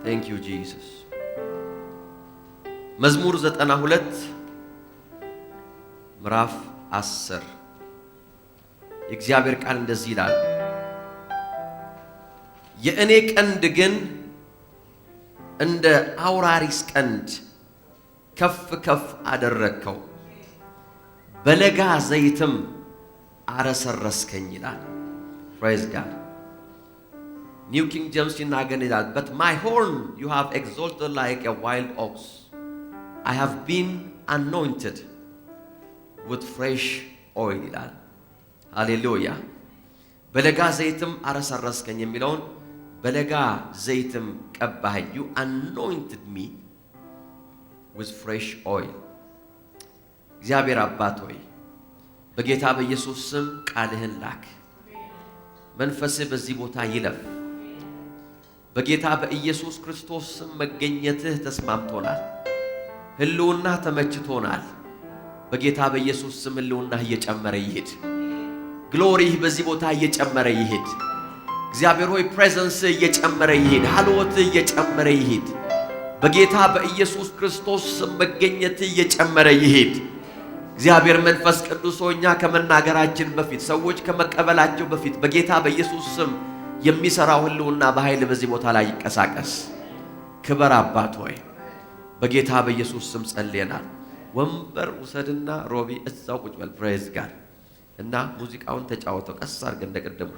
Thank you Jesus. መዝሙር 92 ምዕራፍ 10 የእግዚአብሔር ቃል እንደዚህ ይላል። የእኔ ቀንድ ግን እንደ አውራሪስ ቀንድ ከፍ ከፍ አደረከው፣ በለጋ ዘይትም አረሰረስከኝ ይላል። Praise God. New King James ይናገር ይላል, but my horn you have exalted like a wild ox. I have been anointed with fresh oil ይላል። ሃሌሉያ። በለጋ ዘይትም አረሰረስከኝ የሚለውን በለጋ ዘይትም ቀባኸኝ, you anointed me with fresh oil. እግዚአብሔር አባት ሆይ በጌታ በኢየሱስ ስም ቃልህን ላክ። መንፈስህ በዚህ ቦታ ይለፍ። በጌታ በኢየሱስ ክርስቶስ ስም መገኘትህ ተስማምቶናል። ህልውና ተመችቶናል። በጌታ በኢየሱስ ስም ህልውና እየጨመረ ይሄድ። ግሎሪህ በዚህ ቦታ እየጨመረ ይሄድ። እግዚአብሔር ሆይ ፕሬዘንስ እየጨመረ ይሄድ። ሐልወት እየጨመረ ይሄድ። በጌታ በኢየሱስ ክርስቶስ ስም መገኘት እየጨመረ ይሄድ። እግዚአብሔር መንፈስ ቅዱስ ሆኛ ከመናገራችን በፊት ሰዎች ከመቀበላቸው በፊት በጌታ በኢየሱስ ስም የሚሰራው ህልውና በኃይል በዚህ ቦታ ላይ ይንቀሳቀስ። ክብር አባት ሆይ በጌታ በኢየሱስ ስም ጸልየናል። ወንበር ውሰድና ሮቢ እዛው ቁጭ በል። ፕሬዝ ጋድ እና ሙዚቃውን ተጫወተው ቀስ አድርገን እንደቀደሙ።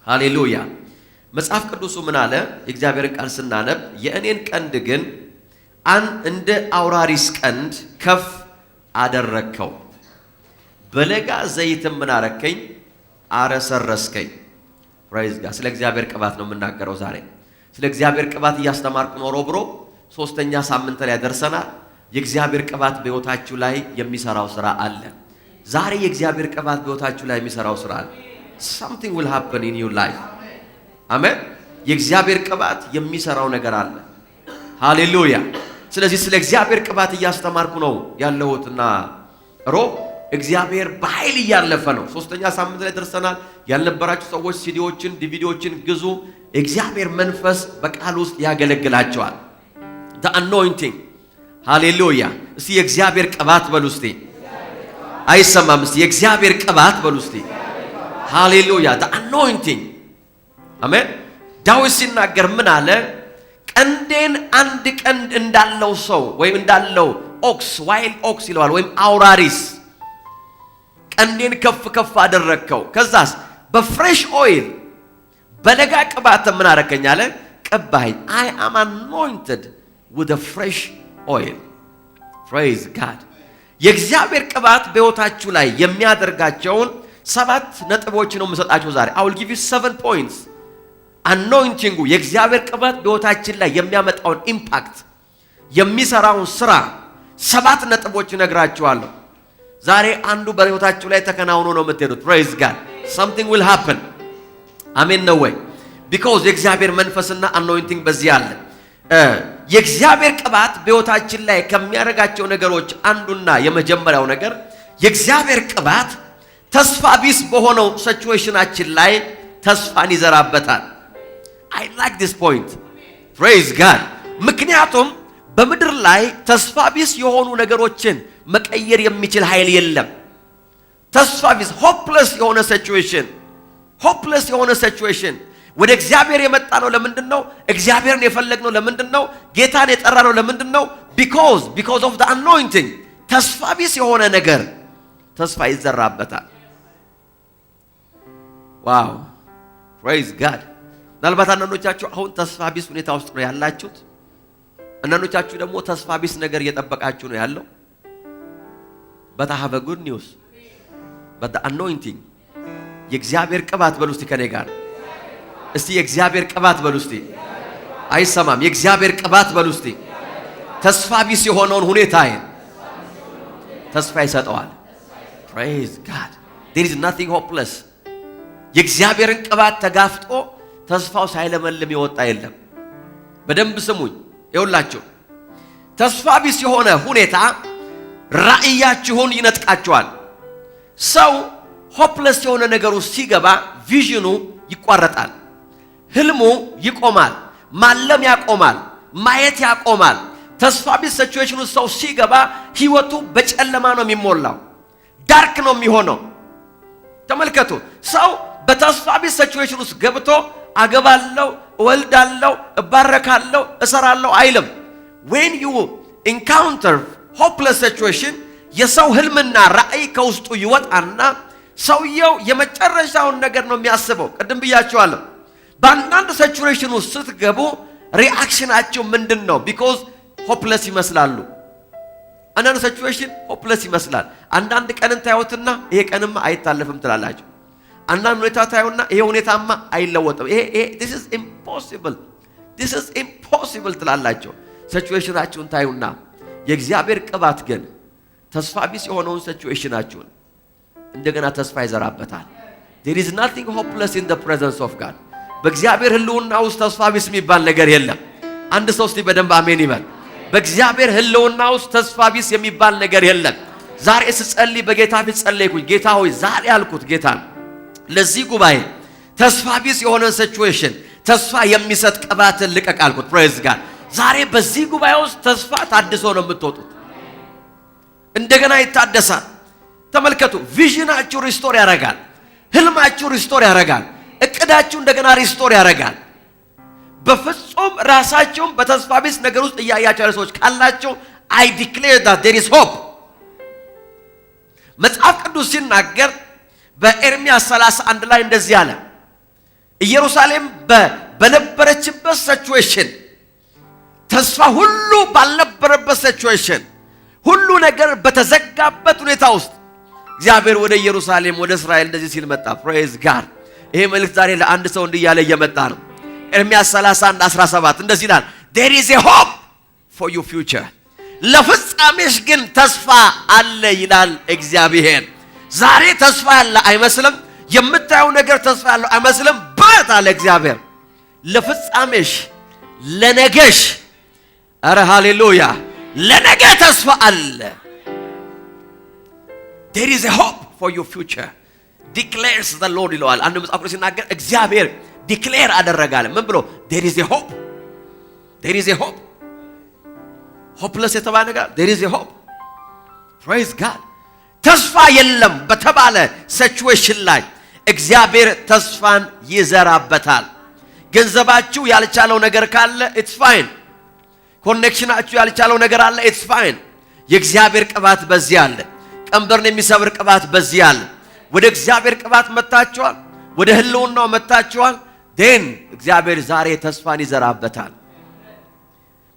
ሃሌሉያ። መጽሐፍ ቅዱሱ ምን አለ? የእግዚአብሔርን ቃል ስናነብ የእኔን ቀንድ ግን እንደ አውራሪስ ቀንድ ከፍ አደረከው፣ በለጋ ዘይትም ምን አረከኝ? አረሰረስከኝ። ፕሬዝ ጋድ። ስለ እግዚአብሔር ቅባት ነው የምናገረው ዛሬ። ስለ እግዚአብሔር ቅባት እያስተማርኩ ኖሮ ብሮ ሶስተኛ ሳምንት ላይ ደርሰናል። የእግዚአብሔር ቅባት በሕይወታችሁ ላይ የሚሰራው ሥራ አለ። ዛሬ የእግዚአብሔር ቅባት በሕይወታችሁ ላይ የሚሰራው ሥራ አለ። something will happen in your life. አሜን። የእግዚአብሔር ቅባት የሚሰራው ነገር አለ። ሃሌሉያ። ስለዚህ ስለ እግዚአብሔር ቅባት እያስተማርኩ ነው ያለሁትና ሮብ እግዚአብሔር በኃይል እያለፈ ነው። ሶስተኛ ሳምንት ላይ ደርሰናል። ያልነበራችሁ ሰዎች ሲዲዎችን ዲቪዲዎችን ግዙ። እግዚአብሔር መንፈስ በቃል ውስጥ ያገለግላቸዋል። the anointing ሃሌሉያ። እስቲ የእግዚአብሔር ቅባት በሉ እስቲ። አይሰማም? እስቲ የእግዚአብሔር ቅባት በሉ እስቲ። ሃሌሉያ። the anointing አሜን። ዳዊት ሲናገር ምን አለ? ቀንዴን አንድ ቀንድ እንዳለው ሰው ወይም እንዳለው ኦክስ ዋይልድ ኦክስ ይለዋል ወይም አውራሪስ ቀንዴን ከፍ ከፍ አደረከው። ከዛስ በፍሬሽ ኦይል በለጋ ቅባት ምን አረከኝ አለ? ቀባኸኝ። I am anointed with a fresh oil. Praise God. የእግዚአብሔር ቅባት በሕይወታችሁ ላይ የሚያደርጋቸውን 7 ነጥቦች ነው የምሰጣችሁ ዛሬ። I will give you 7 points. አኖይንቲንጉ የእግዚአብሔር ቅባት በሕይወታችን ላይ የሚያመጣውን ኢምፓክት የሚሰራውን ሥራ 7 ነጥቦች እነግራችኋለሁ። ዛሬ አንዱ በሕይወታችሁ ላይ ተከናውኖ ነው የምትሄዱት። ፕሬዝ ጋድ። something will happen. አሜን ነው ወይ? because የእግዚአብሔር መንፈስና አኖይንቲንግ በዚህ አለ። የእግዚአብሔር ቅባት በሕይወታችን ላይ ከሚያደርጋቸው ነገሮች አንዱና የመጀመሪያው ነገር የእግዚአብሔር ቅባት ተስፋ ቢስ በሆነው ሲቹዌሽናችን ላይ ተስፋን ይዘራበታል። I like this point. Praise God. ምክንያቱም በምድር ላይ ተስፋ ቢስ የሆኑ ነገሮችን መቀየር የሚችል ኃይል የለም። ተስፋ ቢስ ሆፕለስ የሆነ ሲቹዌሽን ወደ እግዚአብሔር የመጣ ነው። ለምንድነው? እግዚአብሔርን የፈለግነው ለምንድነው? ጌታን የጠራ ነው ለምንድነው? because of the anointing. ተስፋ ቢስ የሆነ ነገር ተስፋ ይዘራበታል። ዋው praise God. ምናልባት አንዳንዶቻችሁ አሁን ተስፋ ቢስ ሁኔታ ውስጥ ነው ያላችሁት። አንዳንዶቻችሁ ደግሞ ተስፋ ቢስ ነገር እየጠበቃችሁ ነው ያለው። but I have a good news. but the anointing የእግዚአብሔር ቅባት በሉ እስቲ ከኔ ጋር እስቲ የእግዚአብሔር ቅባት በሉ እስቲ። አይሰማም? የእግዚአብሔር ቅባት በሉ እስቲ። ተስፋ ቢስ የሆነውን ሁኔታ ተስፋ ይሰጠዋል። praise God. there is nothing hopeless. የእግዚአብሔርን ቅባት ተጋፍጦ ተስፋው ሳይለመልም ይወጣ የለም። በደንብ ስሙኝ ይውላችሁ። ተስፋ ቢስ የሆነ ሁኔታ ራእያችሁን ይነጥቃችኋል። ሰው ሆፕለስ የሆነ ነገር ውስጥ ሲገባ ቪዥኑ ይቋረጣል፣ ህልሙ ይቆማል፣ ማለም ያቆማል፣ ማየት ያቆማል። ተስፋ ቢስ ሲቹዌሽን ውስጥ ሰው ሲገባ ህይወቱ በጨለማ ነው የሚሞላው፣ ዳርክ ነው የሚሆነው። ተመልከቱ፣ ሰው በተስፋ ቢስ ሲቹዌሽን ውስጥ ገብቶ አገባለሁ፣ እወልዳለሁ፣ እባረካለሁ፣ እሰራለሁ አይልም። when you encounter hopeless situation የሰው ህልምና ራእይ ከውስጡ ይወጣና ሰውየው የመጨረሻውን ነገር ነው የሚያስበው። ቀደም ብያችኋለሁ። በአንዳንድ ሲቹዌሽን ውስጥ ስትገቡ ሪአክሽናቸው ምንድነው? because hopeless ይመስላሉ። አንዳንድ ሲቹዌሽን hopeless ይመስላል። አንዳንድ ቀንን ታዩትና ይሄ ቀንማ አይታለፍም ትላላችሁ። አንዳንድ ሁኔታ ታዩና ይሄ ሁኔታማ አይለወጥም፣ ይሄ this is impossible ትላላችሁ። ሲቹዌሽናችሁን ታዩና የእግዚአብሔር ቅባት ግን ተስፋ ቢስ የሆነውን ሲቹዌሽናችሁን እንደገና ተስፋ ይዘራበታል። there is nothing hopeless in the presence of God። በእግዚአብሔር ህልውና ውስጥ ተስፋ ቢስ የሚባል ነገር የለም። አንድ ሰው እስቲ በደንብ አሜን ይበል። በእግዚአብሔር ህልውና ውስጥ ተስፋ ቢስ የሚባል ነገር የለም። ዛሬ ስጸልይ በጌታ ፊት ጸለይኩኝ። ጌታ ሆይ ዛሬ አልኩት ጌታን ለዚህ ጉባኤ ተስፋ ቢስ የሆነ ሲቹዌሽን ተስፋ የሚሰጥ ቅባትን ልቀቅ አልኩት። ፕሬዝ ጋድ። ዛሬ በዚህ ጉባኤ ውስጥ ተስፋ ታድሶ ነው የምትወጡት። እንደገና ይታደሳል። ተመልከቱ፣ ቪዥናችሁ ሪስቶር ያደርጋል። ህልማችሁ ሪስቶር ያደርጋል። እቅዳችሁ እንደገና ሪስቶር ያደርጋል። በፍጹም ራሳችሁን በተስፋ ቢስ ነገር ውስጥ እያያችሁ ያለ ሰዎች ካላችሁ I declare that there is hope። መጽሐፍ ቅዱስ ሲናገር በኤርምያስ 31 ላይ እንደዚህ አለ። ኢየሩሳሌም በነበረችበት ሲቹዌሽን፣ ተስፋ ሁሉ ባልነበረበት ሲቹዌሽን፣ ሁሉ ነገር በተዘጋበት ሁኔታ ውስጥ እግዚአብሔር ወደ ኢየሩሳሌም ወደ እስራኤል እንደዚህ ሲል መጣ። ፕሬዝ ጋድ። ይሄ መልእክት ዛሬ ለአንድ ሰው እንዲያለ እየመጣ ነው። ኤርምያስ 31:17 እንደዚህ ይላል፣ there is a hope for your future። ለፍጻሜሽ ግን ተስፋ አለ ይላል እግዚአብሔር። ዛሬ ተስፋ ያለ አይመስልም። የምታየው ነገር ተስፋ ያለው አይመስልም። ባት አለ እግዚአብሔር ለፍጻሜሽ፣ ለነገሽ። አረ ሃሌሉያ! ለነገ ተስፋ አለ። there is a hope for your future declares the Lord ይለዋል። አንድ መጽሐፍ ቅዱስ ሲናገር እግዚአብሔር ዲክሌር አደረጋለ። ምን ብሎ? there is a hope፣ there is a hope። hopeless የተባለ ነገር there is a hope። praise God። ተስፋ የለም በተባለ ሲቹዌሽን ላይ እግዚአብሔር ተስፋን ይዘራበታል። ገንዘባችሁ ያልቻለው ነገር ካለ it's fine። ኮኔክሽናችሁ ያልቻለው ነገር አለ it's fine። የእግዚአብሔር ቅባት በዚህ አለ። ቀንበርን የሚሰብር ቅባት በዚህ አለ። ወደ እግዚአብሔር ቅባት መጣችኋል፣ ወደ ህልውናው መጣችኋል። then እግዚአብሔር ዛሬ ተስፋን ይዘራበታል።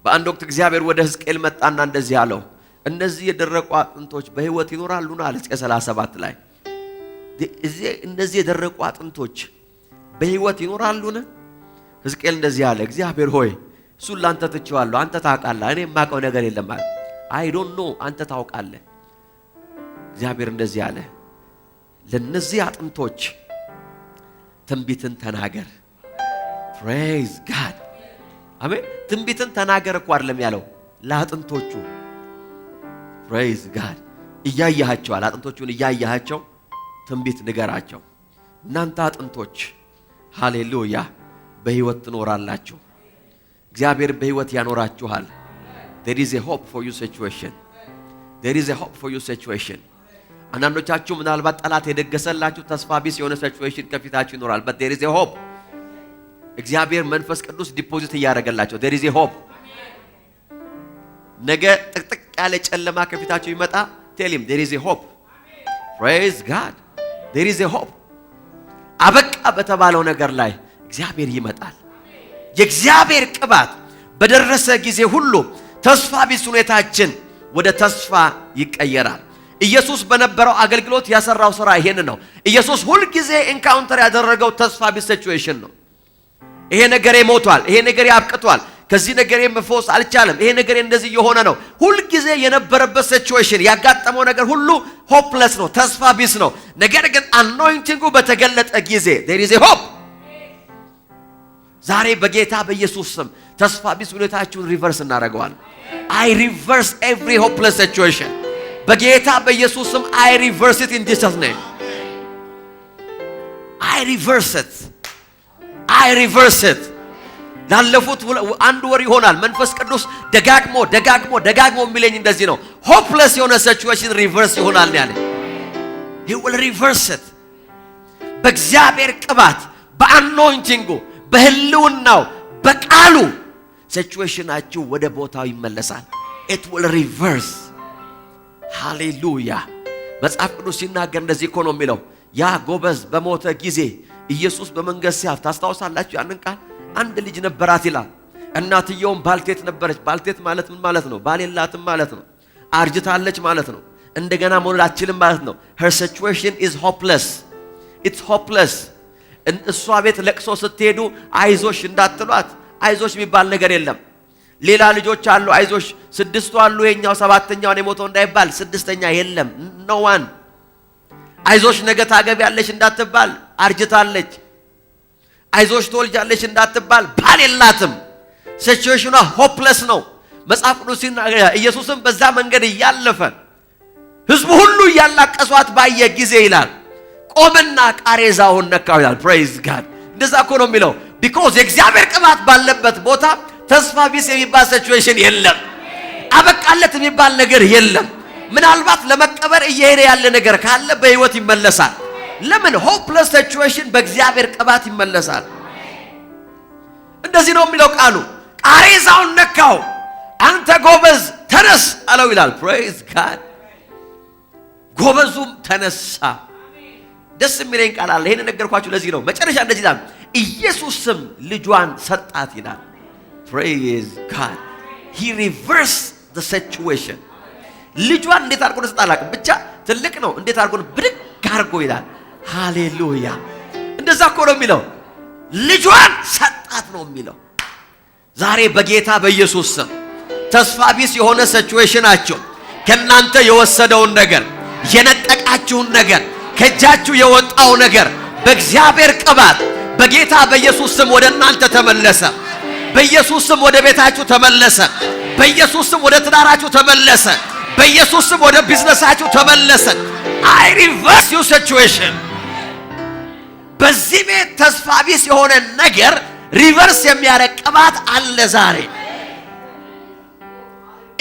በአንድ ወቅት እግዚአብሔር ወደ ሕዝቅኤል መጣና እንደዚህ አለው፣ እነዚህ የደረቁ አጥንቶች በህይወት ይኖራሉና አለ። ሕዝቅኤል 37 ላይ እነዚህ የደረቁ አጥንቶች በህይወት ይኖራሉና? ሕዝቅኤል እንደዚህ አለ፣ እግዚአብሔር ሆይ እሱን ላንተ ትቼዋለሁ፣ አንተ ታውቃለህ፣ እኔ የማውቀው ነገር የለም አለ። I don't know፣ አንተ ታውቃለህ። እግዚአብሔር እንደዚህ አለ፣ ለነዚህ አጥንቶች ትንቢትን ተናገር። praise God። አሜን። ትንቢትን ተናገር እኮ አይደለም ያለው ለአጥንቶቹ። praise God። እያያያቸዋል፣ አጥንቶቹን እያያያቸው ትንቢት ንገራቸው። እናንተ አጥንቶች ሃሌሉያ በህይወት ትኖራላችሁ። እግዚአብሔር በህይወት ያኖራችኋል። there is a hope for your situation። there is a hope for your situation። አንዳንዶቻችሁ ምናልባት ጠላት የደገሰላችሁ ተስፋ ቢስ የሆነ ሲቹዌሽን ከፊታችሁ ይኖራል። but there is a hope። እግዚአብሔር መንፈስ ቅዱስ ዲፖዚት እያደረገላችሁ there is a hope። ነገ ጥቅጥቅ ያለ ጨለማ ከፊታችሁ ይመጣ፣ tell him there is a hope። praise God። there is a hope። አበቃ በተባለው ነገር ላይ እግዚአብሔር ይመጣል። የእግዚአብሔር ቅባት በደረሰ ጊዜ ሁሉ ተስፋ ቢስ ሁኔታችን ወደ ተስፋ ይቀየራል። ኢየሱስ በነበረው አገልግሎት ያሰራው ሥራ ይሄን ነው። ኢየሱስ ሁሉ ጊዜ ኢንካውንተር ያደረገው ተስፋ ቢስ ሲቹዌሽን ነው። ይሄ ነገሬ ሞቷል፣ ይሄ ነገሬ አብቅቷል፣ ከዚህ ነገሬ መፈወስ አልቻለም፣ ይሄ ነገሬ እንደዚህ የሆነ ነው። ሁሉ ጊዜ የነበረበት ሲቹዌሽን ያጋጠመው ነገር ሁሉ ሆፕለስ ነው፣ ተስፋ ቢስ ነው። ነገር ግን አኖይንቲንጉ በተገለጠ ጊዜ there is a hope። ዛሬ በጌታ በኢየሱስ ስም ተስፋ ቢስ ሁኔታችሁን ሪቨርስ እናደርገዋለን። I reverse every hopeless situation። በጌታ በኢየሱስ ስም I reverse it in Jesus name። I reverse it። I reverse it። ላለፉት አንድ ወር ይሆናል መንፈስ ቅዱስ ደጋግሞ የሚለኝ እንደዚህ ነው። ሆፕለስ የሆነ ሲቹዌሽን ሪቨርስ ይሆናል ያለ he will reverse it በእግዚአብሔር ቅባት በአኖይንቲንጉ በህልውናው በቃሉ ሲቹዌሽናችሁ ወደ ቦታው ይመለሳል። it will reverse ሃሌሉያ። መጽሐፍ ቅዱስ ሲናገር እንደዚህ እኮ ነው የሚለው ያ ጎበዝ በሞተ ጊዜ ኢየሱስ በመንገድ ሲያልፍ ታስታውሳላችሁ ያንን ቃል አንድ ልጅ ነበራት ይላል። እናትየውም ባልቴት ነበረች። ባልቴት ማለት ምን ማለት ነው? ባል የላትም ማለት ነው። አርጅታለች ማለት ነው። እንደገና መውለድ አትችልም ማለት ነው። her situation is hopeless it's hopeless እሷ ቤት ለቅሶ ስትሄዱ አይዞሽ እንዳትሏት። አይዞሽ የሚባል ነገር የለም። ሌላ ልጆች አሉ አይዞሽ 6 አሉ የኛው 7ኛው ነው የሞተው እንዳይባል 6ኛ የለም no one አይዞሽ ነገ ታገቢያለሽ እንዳትባል አርጅታለች። አይዞሽ ትወልጃለሽ እንዳትባል ባል የላትም። ሲቹዌሽኗ ሆፕለስ ነው። መጽሐፍ ቅዱስ ሲናገር ኢየሱስም በዛ መንገድ ያለፈ ሕዝቡ ሁሉ ያላቀሷት ባየ ጊዜ ይላል ቆመና ቃሬዛውን ነካው ይላል። ፕሬዝ ጋድ እንደዛ እኮ ነው የሚለው because የእግዚአብሔር ቅባት ባለበት ቦታ ተስፋ ቢስ የሚባል ሲቹዌሽን የለም። አበቃለት የሚባል ነገር የለም። ምናልባት ለመቀበር እየሄደ ያለ ነገር ካለ በህይወት ይመለሳል። ለምን ሆፕለስ ሲቹዌሽን በእግዚአብሔር ቅባት ይመለሳል። እንደዚህ ነው የሚለው ቃሉ ቃሬዛውን ነካው አንተ ጎበዝ ተነስ አለው ይላል። ፕሬዝ ጋድ ጎበዙም ተነሳ። ደስ የሚለኝ ቃል አለ። ይሄን ነገርኳችሁ ለዚህ ነው። መጨረሻ እንደዚህ ይላል ኢየሱስም ልጇን ሰጣት ይላል። ፕሬዝ ጋድ he reversed the situation ልጇን እንዴት አድርጎ ሰጣላቅ ብቻ ትልቅ ነው። እንዴት አድርጎ ብድግ አድርጎ ይላል። ሃሌሉያ እንደዛ እኮ ነው የሚለው ልጇን ሰጣት ነው የሚለው። ዛሬ በጌታ በኢየሱስ ስም ተስፋ ቢስ የሆነ ሲቹዌሽናችሁ ከናንተ የወሰደውን ነገር የነጠቃችሁን ነገር ከጃችሁ የወጣው ነገር በእግዚአብሔር ቅባት በጌታ በኢየሱስ ስም ወደ እናንተ ተመለሰ። በኢየሱስ ስም ወደ ቤታችሁ ተመለሰ። በኢየሱስ ስም ወደ ትዳራችሁ ተመለሰ። በኢየሱስ ስም ወደ ቢዝነሳችሁ ተመለሰ። I reverse your situation በዚህ ቤት ተስፋ ቢስ የሆነ ነገር ሪቨርስ የሚያደርግ ቅባት አለ ዛሬ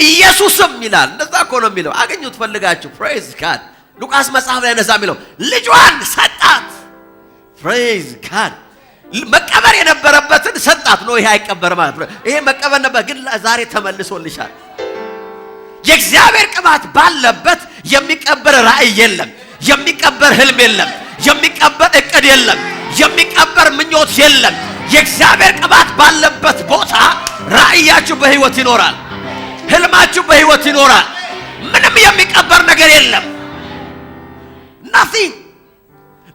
ኢየሱስም ይላል። እንደዛ እኮ ነው የሚለው አገኙት ፈልጋችሁ። ፕሬዝ ጋድ ሉቃስ መጽሐፍ ላይ እንደዛ የሚለው ልጇን ሰጣት። ፕሬዝ ጋድ መቀበር የነበረበትን ሰጣት ነው። ይሄ አይቀበር ማለት ነው። ይሄ መቀበር ነበር ግን ዛሬ ተመልሶልሻል። የእግዚአብሔር ቅባት ባለበት የሚቀበር ራእይ የለም። የሚቀበር ህልም የለም። የሚቀበር እቅድ የለም። የሚቀበር ምኞት የለም። የእግዚአብሔር ቅባት ባለበት ቦታ ራእያችሁ በህይወት ይኖራል። ህልማችሁ በህይወት ይኖራል። ምንም የሚቀበር ነገር የለም። nothing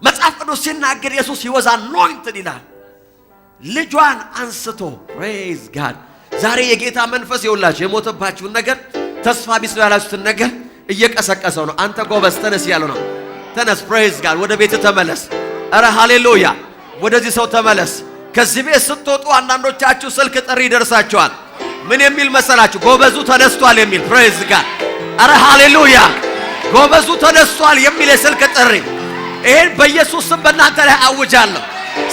መጽሐፍ ቅዱስ ሲናገር ኢየሱስ he was anointed ይላል። ልጇን አንስቶ praise God ዛሬ የጌታ መንፈስ ይውላችሁ የሞተባችሁን ነገር ተስፋ ቢስ ያላችሁትን ነገር እየቀሰቀሰው ነው። አንተ ጎበዝ ተነስ ያለው ነው። ተነስ praise God ወደ ቤት ተመለስ። አረ ሃሌሉያ ወደዚህ ሰው ተመለስ። ከዚህ ቤት ስትወጡ አንዳንዶቻችሁ ስልክ ጥሪ ይደርሳችኋል። ምን የሚል መሰላችሁ? ጎበዙ ተነስቷል የሚል praise God አረ ሃሌሉያ ጎበዙ ተነስቷል የሚል የስልክ ጥሪ ይሄን በኢየሱስ ስም በእናንተ ላይ አውጃለሁ።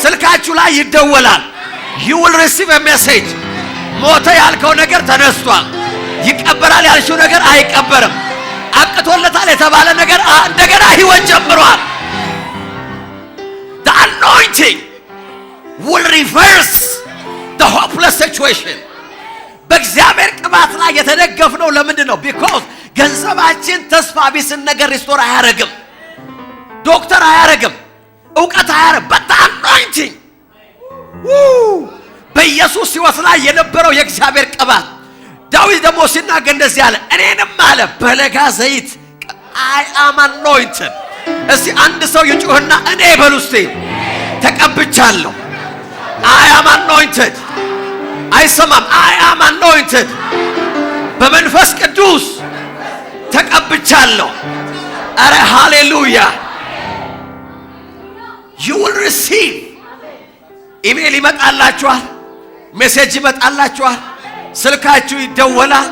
ስልካችሁ ላይ ይደወላል። you will receive a message ሞተ ያልከው ነገር ተነስቷል። ይቀበራል ያልሽው ነገር አይቀበርም። አቅቶለታል የተባለ ነገር እንደገና ህይወት ጀምሯል። the anointing will reverse the hopeless situation በእግዚአብሔር ቅባት ላይ የተደገፍነው ለምንድን ነው? because ገንዘባችን ተስፋ ቢስን ነገር ሪስቶር አያረግም። ዶክተር አያረግም። ዕውቀት አያረግም። but the anointing በኢየሱስ ሕይወት ላይ የነበረው የእግዚአብሔር ቅባት ዳዊት ደግሞ ሲናገር እንደዚህ አለ እኔንም አለ በለጋ ዘይት I am anointed እስቲ አንድ ሰው ይጮህና እኔ በሉ እስቲ ተቀብቻለሁ። I am anointed አይሰማም። I am anointed በመንፈስ ቅዱስ ተቀብቻለሁ። አረ ሃሌሉያ you will receive ኢሜል ይመጣላችኋል። ሜሴጅ ይመጣላችኋል። ስልካችሁ ይደወላል።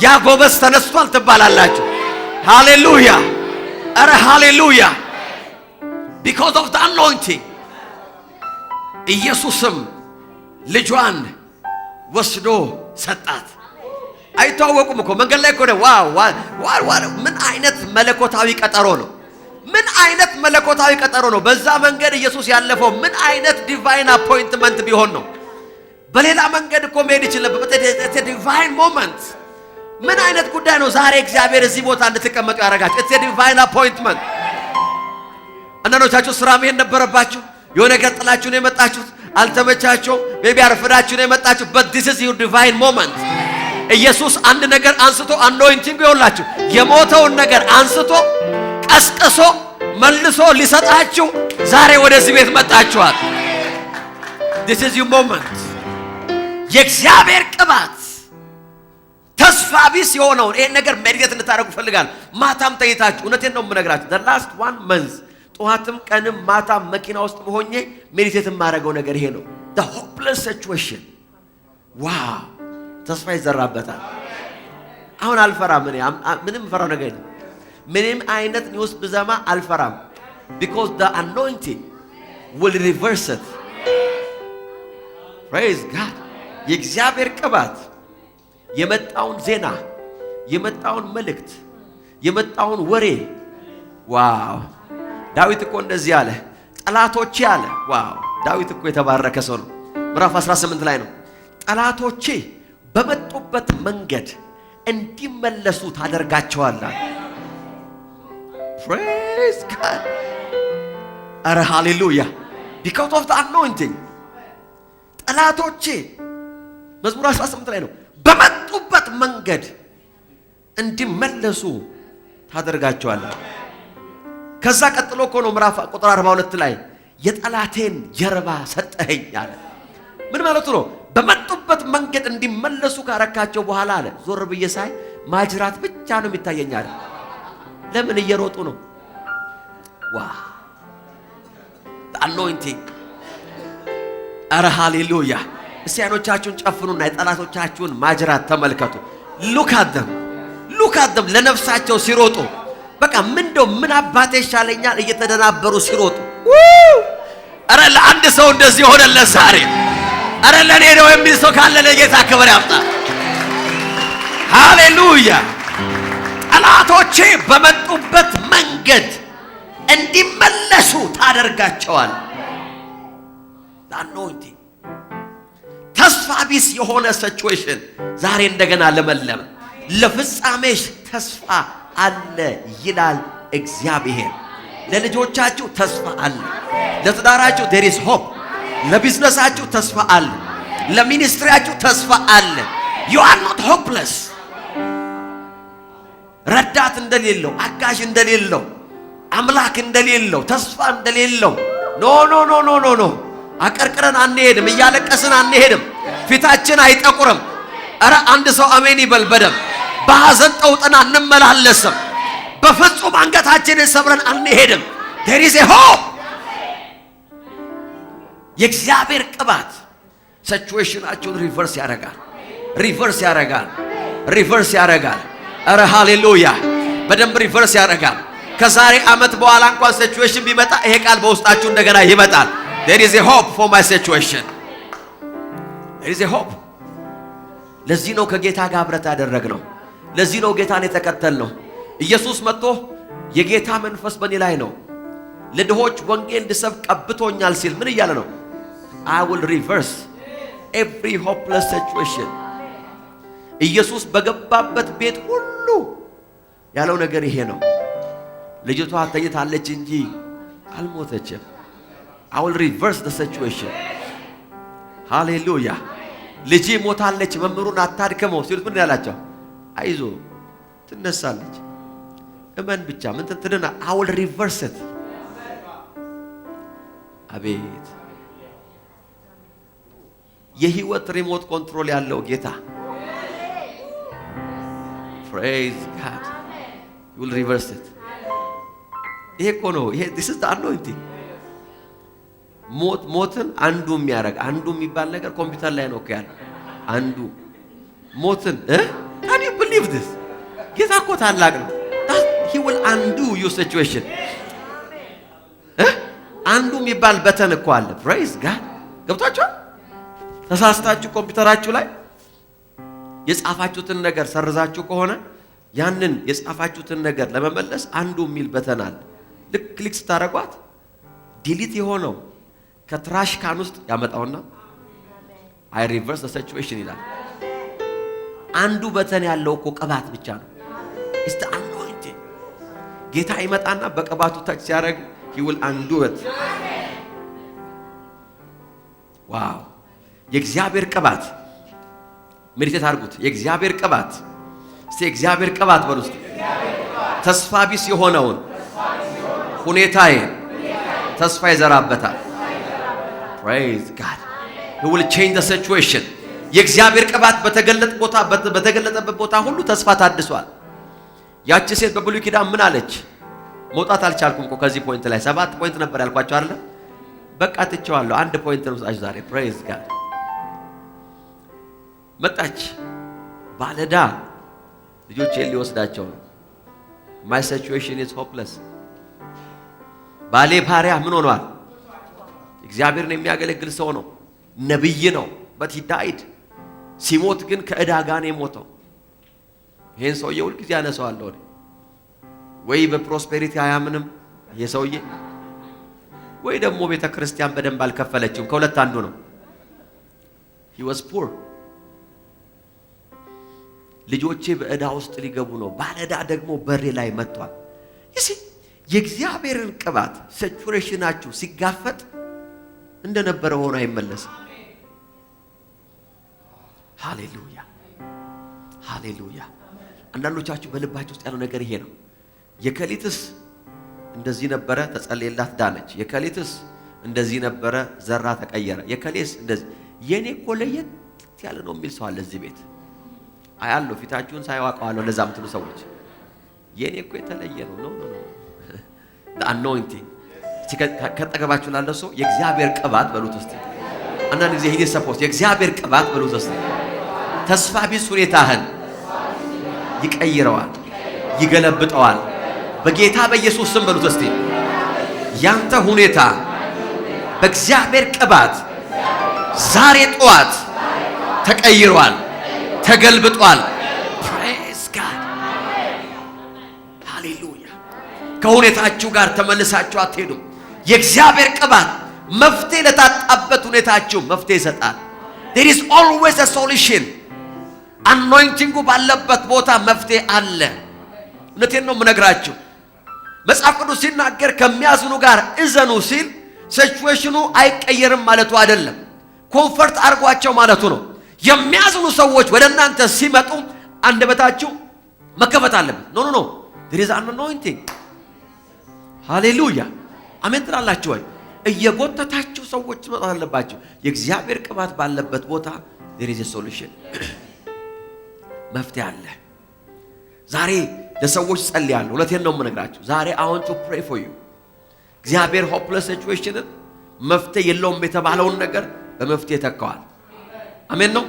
ያ ጎበዝ ተነስቷል ትባላላችሁ። ሃሌሉያ አረ ሃሌሉያ because of the anointing ኢየሱስም ልጇን ወስዶ ሰጣት። አይተዋወቁም እኮ መንገድ ላይ እኮ ነው። ዋው ምን አይነት መለኮታዊ ቀጠሮ ነው! ምን አይነት መለኮታዊ ቀጠሮ ነው! በዛ መንገድ ኢየሱስ ያለፈው ምን አይነት ዲቫይን አፖይንትመንት ቢሆን ነው! በሌላ መንገድ እኮ መሄድ ይችላል ነበር። it's a divine moment። ምን አይነት ጉዳይ ነው ዛሬ እግዚአብሔር እዚህ ቦታ እንድትቀመጡ ያደረጋችሁ? it's a divine appointment። አንዳንዶቻችሁ ስራ መሄድ ነበረባችሁ፣ የሆነ ነገር ጥላችሁ ነው የመጣችሁት፣ አልተመቻችሁ፣ ሜቢ አርፍዳችሁ ነው የመጣችሁ። but this is your divine moment። ኢየሱስ አንድ ነገር አንስቶ anointing ይውላችሁ፣ የሞተውን ነገር አንስቶ ቀስቅሶ መልሶ ሊሰጣችሁ ዛሬ ወደዚህ ቤት መጣችኋል። this is your moment። የእግዚአብሔር ቅባት ተስፋ ቢስ የሆነውን ይሄን ነገር ሜዲቴት እንድታደርጉ ፈልጋለሁ። ማታም ተይታችሁ እውነቴን ነው የምነግራችሁ። the last one month ጠዋትም ቀንም ማታም መኪና ውስጥ ሆኜ ሜዲቴት የማደርገው ነገር ይሄ ነው። the hopeless situation። ዋው ተስፋ ይዘራበታል። አሁን አልፈራም። ምንም ፈራው ነገር የለም። ምንም አይነት ኒውስ ብዘማ አልፈራም። because the anointing will reverse it። praise God። የእግዚአብሔር ቅባት የመጣውን ዜና፣ የመጣውን መልእክት፣ የመጣውን ወሬ ዋው! ዳዊት እኮ እንደዚህ አለ፣ ጠላቶቼ አለ። ዋው! ዳዊት እኮ የተባረከ ሰው ነው። ምዕራፍ 18 ላይ ነው። ጠላቶቼ በመጡበት መንገድ እንዲመለሱ ታደርጋቸዋለህ። praise God። አረ ሃሌሉያ! because of the anointing ጠላቶቼ መዝሙር 18 ላይ ነው በመጡበት መንገድ እንዲመለሱ ታደርጋቸዋለህ። ከዛ ቀጥሎ እኮ ነው ምዕራፍ ቁጥር 42 ላይ የጠላቴን ጀርባ ሰጠኸኝ አለ። ምን ማለት ነው? በመጡበት መንገድ እንዲመለሱ ካረካቸው በኋላ አለ ዞር ብዬ ሳይ ማጅራት ብቻ ነው የሚታየኝ አለ። ለምን? እየሮጡ ነው። ዋው! anointing። አረ ሃሌሉያ! እስቲ አይኖቻችሁን ጨፍኑና የጠላቶቻችሁን ማጅራት ተመልከቱ። look at them ለነፍሳቸው ሲሮጡ በቃ ምን አባቴ ይሻለኛል እየተደናበሩ ሲሮጡ። አረ ለአንድ ሰው እንደዚህ ሆነለት ዛሬ። አረ ለኔ ነው የሚል ሰው ካለ ለጌታ ክብር ያምጣ። ሃሌሉያ! ጠላቶቼ በመጡበት መንገድ እንዲመለሱ ታደርጋቸዋል። anointing ተስፋ ቢስ የሆነ ሲቹዌሽን ዛሬ እንደገና ለመለመ። ለፍጻሜሽ ተስፋ አለ ይላል እግዚአብሔር። ለልጆቻችሁ ተስፋ አለ። ለትዳራችሁ there is hope። ለቢዝነሳችሁ ተስፋ አለ። ለሚኒስትሪያችሁ ተስፋ አለ። you are not hopeless። ረዳት እንደሌለው፣ አጋዥ እንደሌለው፣ አምላክ እንደሌለው፣ ተስፋ እንደሌለው ኖ አቀርቅረን አንሄድም። እያለቀስን አንሄድም። ፊታችን አይጠቁርም። አረ አንድ ሰው አሜን ይበል። በደም በሐዘን ጠውጥና እንመላለስም። በፍጹም አንገታችንን ሰብረን አንሄድም። there is a hope። የእግዚአብሔር ቅባት ሲቹዌሽናችሁን ሪቨርስ ያደርጋል። አረ ሃሌሉያ! በደንብ ሪቨርስ ያደርጋል። ከዛሬ ዓመት በኋላ እንኳን ሲቹዌሽን ቢመጣ ይሄ ቃል በውስጣችሁ እንደገና ይመጣል። there is a hope for my situation። there is a hope። ለዚህ ነው ከጌታ ጋር ህብረት ያደረግነው። ለዚህ ነው ጌታን የተከተልነው። ኢየሱስ መጥቶ የጌታ መንፈስ በእኔ ላይ ነው፣ ለድሆች ወንጌል እንድሰብክ ቀብቶኛል ሲል ምን እያለ ነው? I will reverse every hopeless situation። ኢየሱስ በገባበት ቤት ሁሉ ያለው ነገር ይሄ ነው። ልጅቷ ተኝታለች እንጂ አልሞተችም። I will reverse the situation። ሃሌሉያ! ልጅ ሞታለች፣ መምሩን አታድክመው ሲሉት ምን ያላቸው? አይዞ ትነሳለች፣ እመን ብቻ ምን ትድና። I will reverse it። አቤት! የህይወት ሪሞት ኮንትሮል ያለው ጌታ። praise God። you will reverse it። ይሄ እኮ ነው። ይሄ this is the anointing። ሞትን አንዱ የሚያረግ አንዱ የሚባል ነገር ኮምፒውተር ላይ ነው ያለው። አንዱ ሞትን can you believe this? ጌታ እኮ ታላቅ ነው። he will undo your situation። አንዱ የሚባል በተን እኮ አለ። praise God። ገብታችኋል? ተሳስታችሁ ኮምፒውተራችሁ ላይ የጻፋችሁትን ነገር ሰርዛችሁ ከሆነ ያንን የጻፋችሁትን ነገር ለመመለስ አንዱ የሚል በተን አለ። ልክ ክሊክ ስታደርጓት ዲሊት የሆነው ከትራሽ ካን ውስጥ ያመጣውና አይ ሪቨርስ ዘ ሲቹዌሽን ይላል። አንዱ በተን ያለው እኮ ቅባት ብቻ ነው። እስቲ አኖይንቲንግ ጌታ ይመጣና በቅባቱ ታች ሲያደርግ he will undo it። ዋው! የእግዚአብሔር ቅባት ሜዲቴት አድርጉት። የእግዚአብሔር ቅባት እስቲ የእግዚአብሔር ቅባት በሉ እስቲ ተስፋ ቢስ የሆነውን ሁኔታዬ ተስፋ ይዘራበታል። praise God he will change the situation። የእግዚአብሔር ቅባት በተገለጠበት ቦታ ሁሉ ተስፋ ታድሷል። ያቺ ሴት በብሉይ ኪዳን ምን አለች? መውጣት አልቻልኩም እኮ ከዚህ ፖይንት ላይ 7 ፖይንት ነበር ያልኳቸው አይደል? በቃ ትቼዋለሁ። 1 ፖይንት ነው ዛሬ። praise God መጣች። ባለዳ ልጆቼን ሊወስዳቸው ነው። my situation is hopeless። ባሌ ባሪያ ምን ሆኗል? እግዚአብሔርን የሚያገለግል ሰው ነው፣ ነብይ ነው። but he died። ሲሞት ግን ከዕዳ ጋር ነው የሞተው። ይሄን ሰውዬ ሁሉ ጊዜ ያነሳዋለሁ ወይ በፕሮስፔሪቲ አያምንም ይሄ ሰውዬ፣ ወይ ደግሞ ቤተ ክርስቲያን በደንብ አልከፈለችም። ከሁለት አንዱ ነው። he was poor። ልጆቼ በዕዳ ውስጥ ሊገቡ ነው። ባለዕዳ ደግሞ በሬ ላይ መጥቷል። ይሲ የእግዚአብሔርን ቅባት ሲቹዌሽናችሁ ሲጋፈጥ እንደነበረ ሆኖ አይመለስም። ሃሌሉያ ሃሌሉያ። አንዳንዶቻችሁ በልባችሁ ውስጥ ያለው ነገር ይሄ ነው። የከሊትስ እንደዚህ ነበረ ተጸልየላት ዳነች። የከሊትስ እንደዚህ ነበረ ዘራ ተቀየረ። የከሌስ እንደዚህ የኔ እኮ ለየት ያለ ነው የሚል ሰው አለ እዚህ ቤት አያለው። ፊታችሁን ሳይዋቀዋለሁ ለዛ ምትሉ ሰዎች የኔ እኮ የተለየ ነው። ኖ the anointing ከጠገባችሁ ላለ ሰው የእግዚአብሔር ቅባት በሉት እስቲ። አንዳንድ ጊዜ ሂድ ሰፖርት የእግዚአብሔር ቅባት በሉት እስቲ። ተስፋ ቢስ ሁኔታህን ይቀይረዋል፣ ይገለብጠዋል። በጌታ በኢየሱስ ስም በሉት እስቲ። ያንተ ሁኔታ በእግዚአብሔር ቅባት ዛሬ ጠዋት ተቀይሯል፣ ተገልብጧል። praise God ሃሌሉያ። ከሁኔታችሁ ጋር ተመልሳችሁ አትሄዱም። የእግዚአብሔር ቅባት መፍትሄ ለታጣበት ሁኔታችሁ መፍትሄ ይሰጣል። there is always a solution። አኖይንቲንጉ ባለበት ቦታ መፍትሄ አለ። እውነቴን ነው የምነግራችሁ። መጽሐፍ ቅዱስ ሲናገር ከሚያዝኑ ጋር እዘኑ ሲል ሲቹዌሽኑ አይቀየርም ማለቱ አይደለም። ኮንፈርት አርጓቸው ማለቱ ነው። የሚያዝኑ ሰዎች ወደ እናንተ ሲመጡ አንደበታችሁ መከፈት አለበት። ኖ ኖ ኖ there is an anointing። ሃሌሉያ አሜን ትላላችሁ ወይ? እየጎተታችሁ ሰዎች መጣት አለባችሁ። የእግዚአብሔር ቅባት ባለበት ቦታ there is a solution። መፍትሄ አለ። ዛሬ ለሰዎች ጸልያለሁ። እውነቴን ነው የምነግራችሁ። ዛሬ I want to pray for you። እግዚአብሔር hopeless situation መፍትሄ የለውም የተባለውን ነገር በመፍትሄ ተካዋል። አሜን ነው።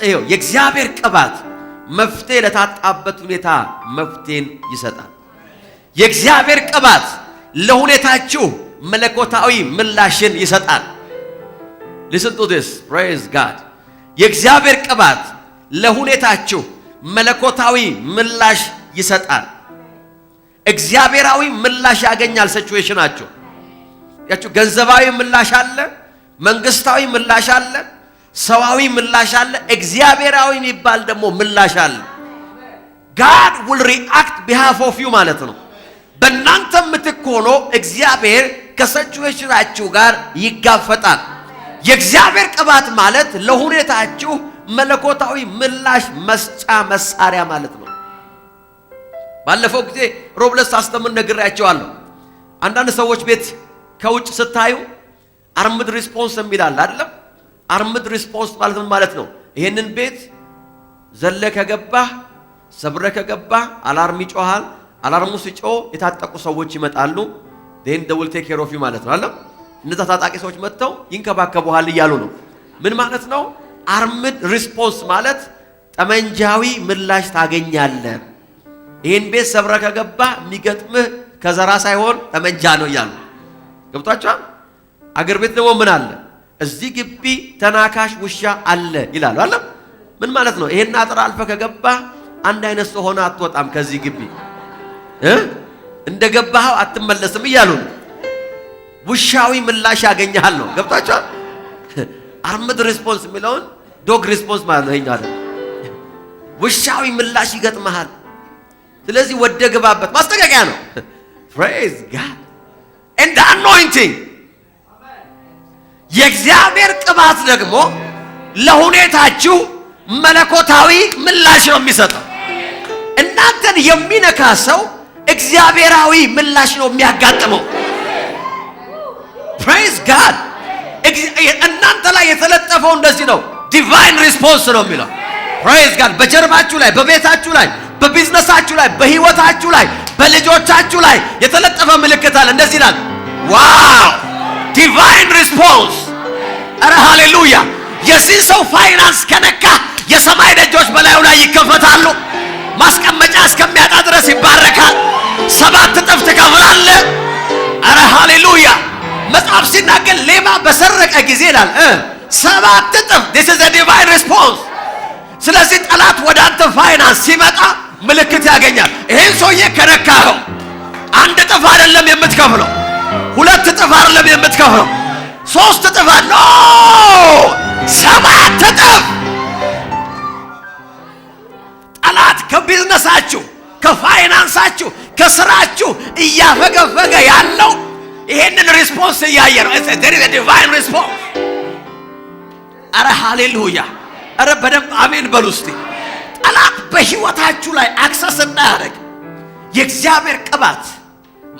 ይኸው የእግዚአብሔር ቅባት መፍትሄ ለታጣበት ሁኔታ መፍትሄን ይሰጣል። የእግዚአብሔር ቅባት ለሁኔታችሁ መለኮታዊ ምላሽን ይሰጣል። listen to this praise God። የእግዚአብሔር ቅባት ለሁኔታችሁ መለኮታዊ ምላሽ ይሰጣል። እግዚአብሔራዊ ምላሽ ያገኛል ሲቹዌሽናችሁ። ያችሁ ገንዘባዊ ምላሽ አለ፣ መንግስታዊ ምላሽ አለ፣ ሰዋዊ ምላሽ አለ፣ እግዚአብሔራዊ የሚባል ደግሞ ምላሽ አለ። God will react behalf of you ማለት ነው። በእናንተ ምትክ ሆኖ እግዚአብሔር ከሲቹዌሽናችሁ ጋር ይጋፈጣል። የእግዚአብሔር ቅባት ማለት ለሁኔታችሁ መለኮታዊ ምላሽ መስጫ መሳሪያ ማለት ነው። ባለፈው ጊዜ ሮብለስ አስተምር ነግሬያቸዋለሁ። አንዳንድ ሰዎች ቤት ከውጭ ስታዩ አርምድ ሪስፖንስ የሚላል አይደለም? አርምድ ሪስፖንስ ማለት ምን ማለት ነው? ይሄንን ቤት ዘለ ከገባህ ሰብረ ከገባህ አላርም ይጮሃል። አላርሙ ሲጮህ የታጠቁ ሰዎች ይመጣሉ። then they will take care of you ማለት ነው አይደል? እነዛ ታጣቂ ሰዎች መጥተው ይንከባከቡሃል እያሉ ነው። ምን ማለት ነው? አርምድ ሪስፖንስ ማለት ጠመንጃዊ ምላሽ ታገኛለህ። ይሄን ቤት ሰብረ ከገባ የሚገጥምህ ከዘራ ሳይሆን ጠመንጃ ነው እያሉ ገብቷችኋል? አገር ቤት ደግሞ ምን አለ? እዚህ ግቢ ተናካሽ ውሻ አለ ይላሉ አለ። ምን ማለት ነው? ይሄን አጥር አልፈ ከገባ አንድ አይነት ሰው ሆነ አትወጣም ከዚህ ግቢ እንደገባው አትመለስም እያሉ ውሻዊ ምላሽ ያገኛል ነው። ገብታችኋል? አርምድ ሪስፖንስ የሚለውን ዶግ ሪስፖንስ ማለት ነው። ይሄኛው አይደል? ውሻዊ ምላሽ ይገጥመሃል። ስለዚህ ወደ ገባበት ማስተካከያ ነው። praise God and the anointing የእግዚአብሔር ቅባት ደግሞ ለሁኔታችሁ መለኮታዊ ምላሽ ነው የሚሰጠው። እናንተን የሚነካ ሰው እግዚአብሔራዊ ምላሽ ነው የሚያጋጥመው። praise God እናንተ ላይ የተለጠፈው እንደዚህ ነው። ዲቫይን ሪስፖንስ ነው የሚለው። praise God በጀርባችሁ ላይ፣ በቤታችሁ ላይ፣ በቢዝነሳችሁ ላይ፣ በህይወታችሁ ላይ፣ በልጆቻችሁ ላይ የተለጠፈ ምልክት አለ። እንደዚህ ይላል። ዋው ዲቫይን ሪስፖንስ። አረ ሃሌሉያ! የዚህ ሰው ፋይናንስ ከነካ የሰማይ ደጆች በላዩ ላይ ይከፈታሉ። ማስቀመጫ እስከሚያጣ ድረስ ይባረካል። 7 እጥፍ ትከፍላለህ። አረ ሃሌሉያ! መጽሐፍ ሲናገር ሌባ በሰረቀ ጊዜ ይላል 7 እጥፍ። this is a divine response። ስለዚህ ጠላት ወደ አንተ ፋይናንስ ሲመጣ ምልክት ያገኛል። ይሄን ሰውዬ ከነካኸው 1 እጥፍ አይደለም የምትከፍለው፣ 2 እጥፍ አይደለም የምትከፍለው፣ 3 እጥፍ አለ 7 እጥፍ። ጠላት ከቢዝነሳችሁ፣ ከፋይናንሳችሁ፣ ከስራችሁ እያፈገፈገ ያለው ይሄንን ሪስፖንስ እያየ ነው። there is a divine response። አረ ሃሌሉያ! አረ በደንብ አሜን በሉ እስቲ። ጠላት በህይወታችሁ ላይ አክሰስ እንዳያደርግ የእግዚአብሔር ቅባት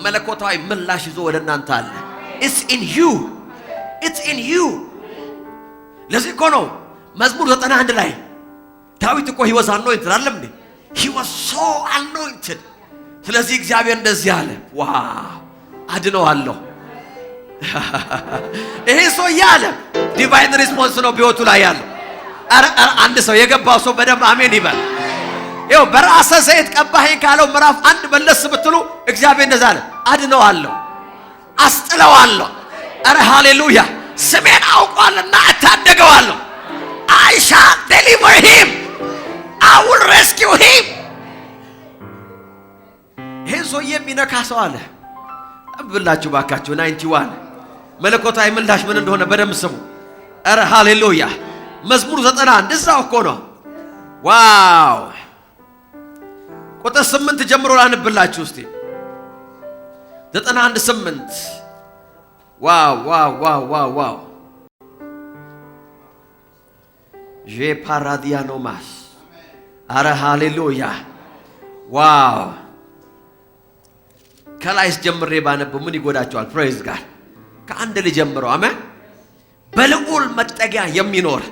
መለኮታዊ ምላሽ ይዞ ወደ እናንተ አለ። it's in you ለዚህ እኮ ነው መዝሙር 91 ላይ ዳዊት እኮ he was anointed አይደለም እንዴ? he was so anointed። ስለዚህ እግዚአብሔር እንደዚህ አለ፣ ዋው አድነዋለሁ። ይሄ ሰው ያለ ዲቫይን ሪስፖንስ ነው በህይወቱ ላይ ያለው። አረ አንድ ሰው የገባው ሰው በደንብ አሜን ይበል። ይኸው በራሰ ዘይት ቀባኸኝ ካለው ምዕራፍ 1 መለስ ብትሉ እግዚአብሔር እንደዛ አለ፣ አድነዋለሁ፣ አስጥለዋለሁ። አረ ሃሌሉያ! ስሜን አውቋልና እታደገዋለሁ። I shall deliver him, I will rescue him። ይሄ ሰው የሚነካ ሰው አለ ብላችሁ ባካችሁ 91 መለኮታዊ ምላሽ ምን እንደሆነ በደንብ ስሙ። አረ ሃሌሉያ! መዝሙር 91 እዛው እኮ ነው። ዋው ቁጥር 8 ጀምሮ ላንብላችሁ እስቲ 91:8 ዋው ጄፓራዲያኖማስ። አረ ሃሌሉያ! ዋው ከላይስ ጀምሬ ባነብ ምን ይጎዳቸዋል? ፕሬዝ ጋድ ከአንድ ልጀምረው። አሜን። በልዑል መጠጊያ የሚኖር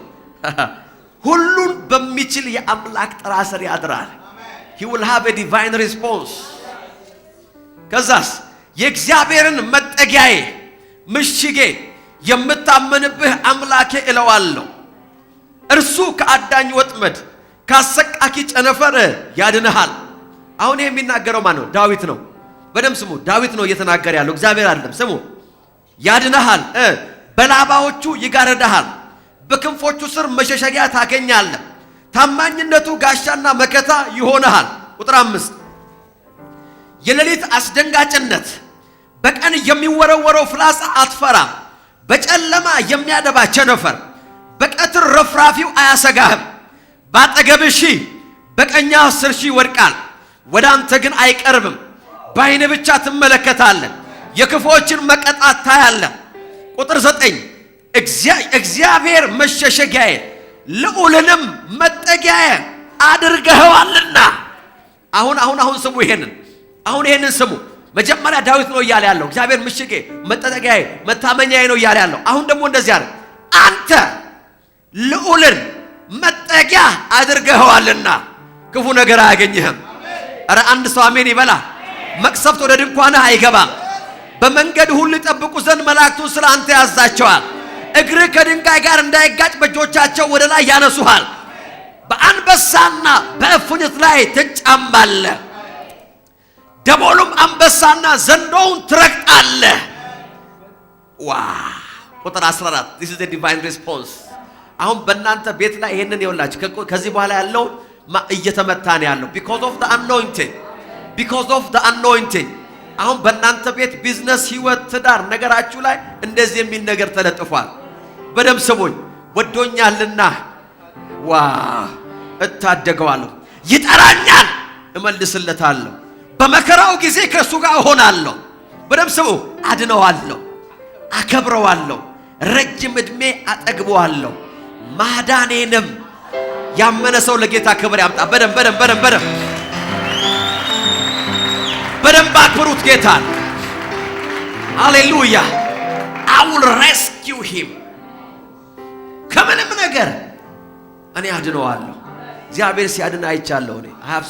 ሁሉን በሚችል የአምላክ ጥላ ስር ያድራል። he will have a divine response። ከዛስ የእግዚአብሔርን መጠጊያዬ ምሽጌ የምታመንብህ አምላኬ እለዋለሁ። እርሱ ከአዳኝ ወጥመድ ካሰቃቂ ጨነፈር ያድንሃል። አሁን የሚናገረው ማን ነው? ዳዊት ነው። በደም ስሙ። ዳዊት ነው እየተናገረ ያለው፣ እግዚአብሔር አይደለም። ስሙ። ያድንሃል፣ በላባዎቹ ይጋርድሃል፣ በክንፎቹ ስር መሸሸጊያ ታገኛለህ። ታማኝነቱ ጋሻና መከታ ይሆንሃል። ቁጥር 5 የሌሊት አስደንጋጭነት፣ በቀን የሚወረወረው ፍላጻ አትፈራም። በጨለማ የሚያደባ ቸነፈር፣ በቀትር ረፍራፊው አያሰጋህም። ባጠገብህ 1000 በቀኝህ 10,000 ይወድቃል፣ ወደ አንተ ግን አይቀርብም። በዓይን ብቻ ትመለከታለህ፣ የክፉዎችን መቀጣት ታያለህ። ቁጥር 9 እግዚአብሔር መሸሸጊያዬ ልዑልንም መጠጊያዬ አድርገኸዋልና። አሁን ስሙ ይሄንን ስሙ። መጀመሪያ ዳዊት ነው እያለ ያለው እግዚአብሔር ምሽጌ መጠጊያዬ መታመኛዬ ነው እያለ ያለው። አሁን ደግሞ እንደዚህ አለ፣ አንተ ልዑልን መጠጊያ አድርገኸዋልና ክፉ ነገር አያገኝህም። አረ አንድ ሰው አሜን ይበላ። መቅሰፍት ወደ ድንኳንህ አይገባም። በመንገድ ሁሉ ይጠብቁ ዘንድ መላእክቱን ስለ አንተ ያዛቸዋል። እግርህ ከድንጋይ ጋር እንዳይጋጭ በእጆቻቸው ወደ ላይ ያነሱሃል። በአንበሳና በእፉኝት ላይ ትጫማለህ፣ ደቦሉም አንበሳና ዘንዶውን ትረግጣለህ። ዋው ቁጥር 14 this is the divine response። አሁን በእናንተ ቤት ላይ ይሄንን ይወላችሁ ከዚህ በኋላ ያለው እየተመታ ነው ያለው because of the anointing because of the anointing። አሁን በእናንተ ቤት ቢዝነስ፣ ህይወት፣ ትዳር ነገራችሁ ላይ እንደዚህ የሚል ነገር ተለጥፏል። በደም ስሙኝ። ወዶኛልና ዋ እታደገዋለሁ፣ ይጠራኛል፣ እመልስለታለሁ፣ በመከራው ጊዜ ከሱ ጋር እሆናለሁ። በደም ስሙ። አድነዋለሁ፣ አከብረዋለሁ፣ ረጅም ዕድሜ አጠግበዋለሁ፣ ማዳኔንም። ያመነ ሰው ለጌታ ክብር ያምጣ። በደም በደም በደም በደም በደም አክብሩት ጌታን። ሃሌሉያ። I will rescue him። ከምንም ነገር እኔ አድነዋለሁ። እግዚአብሔር ሲያድን አይቻለሁ። እኔ I have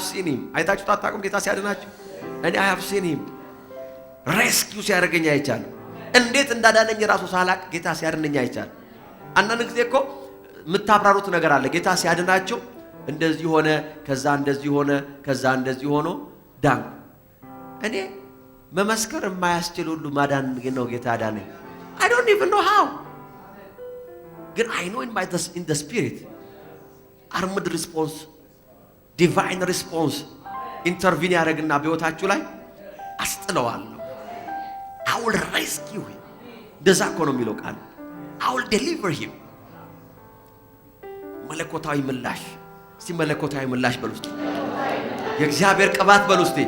seen him አይታችሁ ታጣቁም ጌታ ሲያድናችሁ። እኔ I have seen him rescue ሲያደርገኝ አይቻለሁ። እንዴት እንዳዳነኝ ራሱ ሳላቅ ጌታ ሲያድነኝ አይቻለሁ። አንዳንድ ጊዜ እኮ የምታብራሩት ነገር አለ። ጌታ ሲያድናችሁ እንደዚህ ሆነ፣ ከዛ እንደዚህ ሆነ፣ ከዛ እንደዚህ ሆኖ ዳን። እኔ መመስከር የማያስችል ሁሉ ማዳን ነው ጌታ ያዳነኝ። I don't even know how ግን I know in the spirit armed response divine response ኢንተርቪን ያደርግና በሕይወታችሁ ላይ አስጥለዋለሁ። I will rescue him። እንደዛ እኮ ነው የሚለው ቃል። I will deliver him። መለኮታዊ ምላሽ። እስቲ መለኮታዊ ምላሽ በሉ እስቲ። የእግዚአብሔር ቅባት በሉ እስቲ።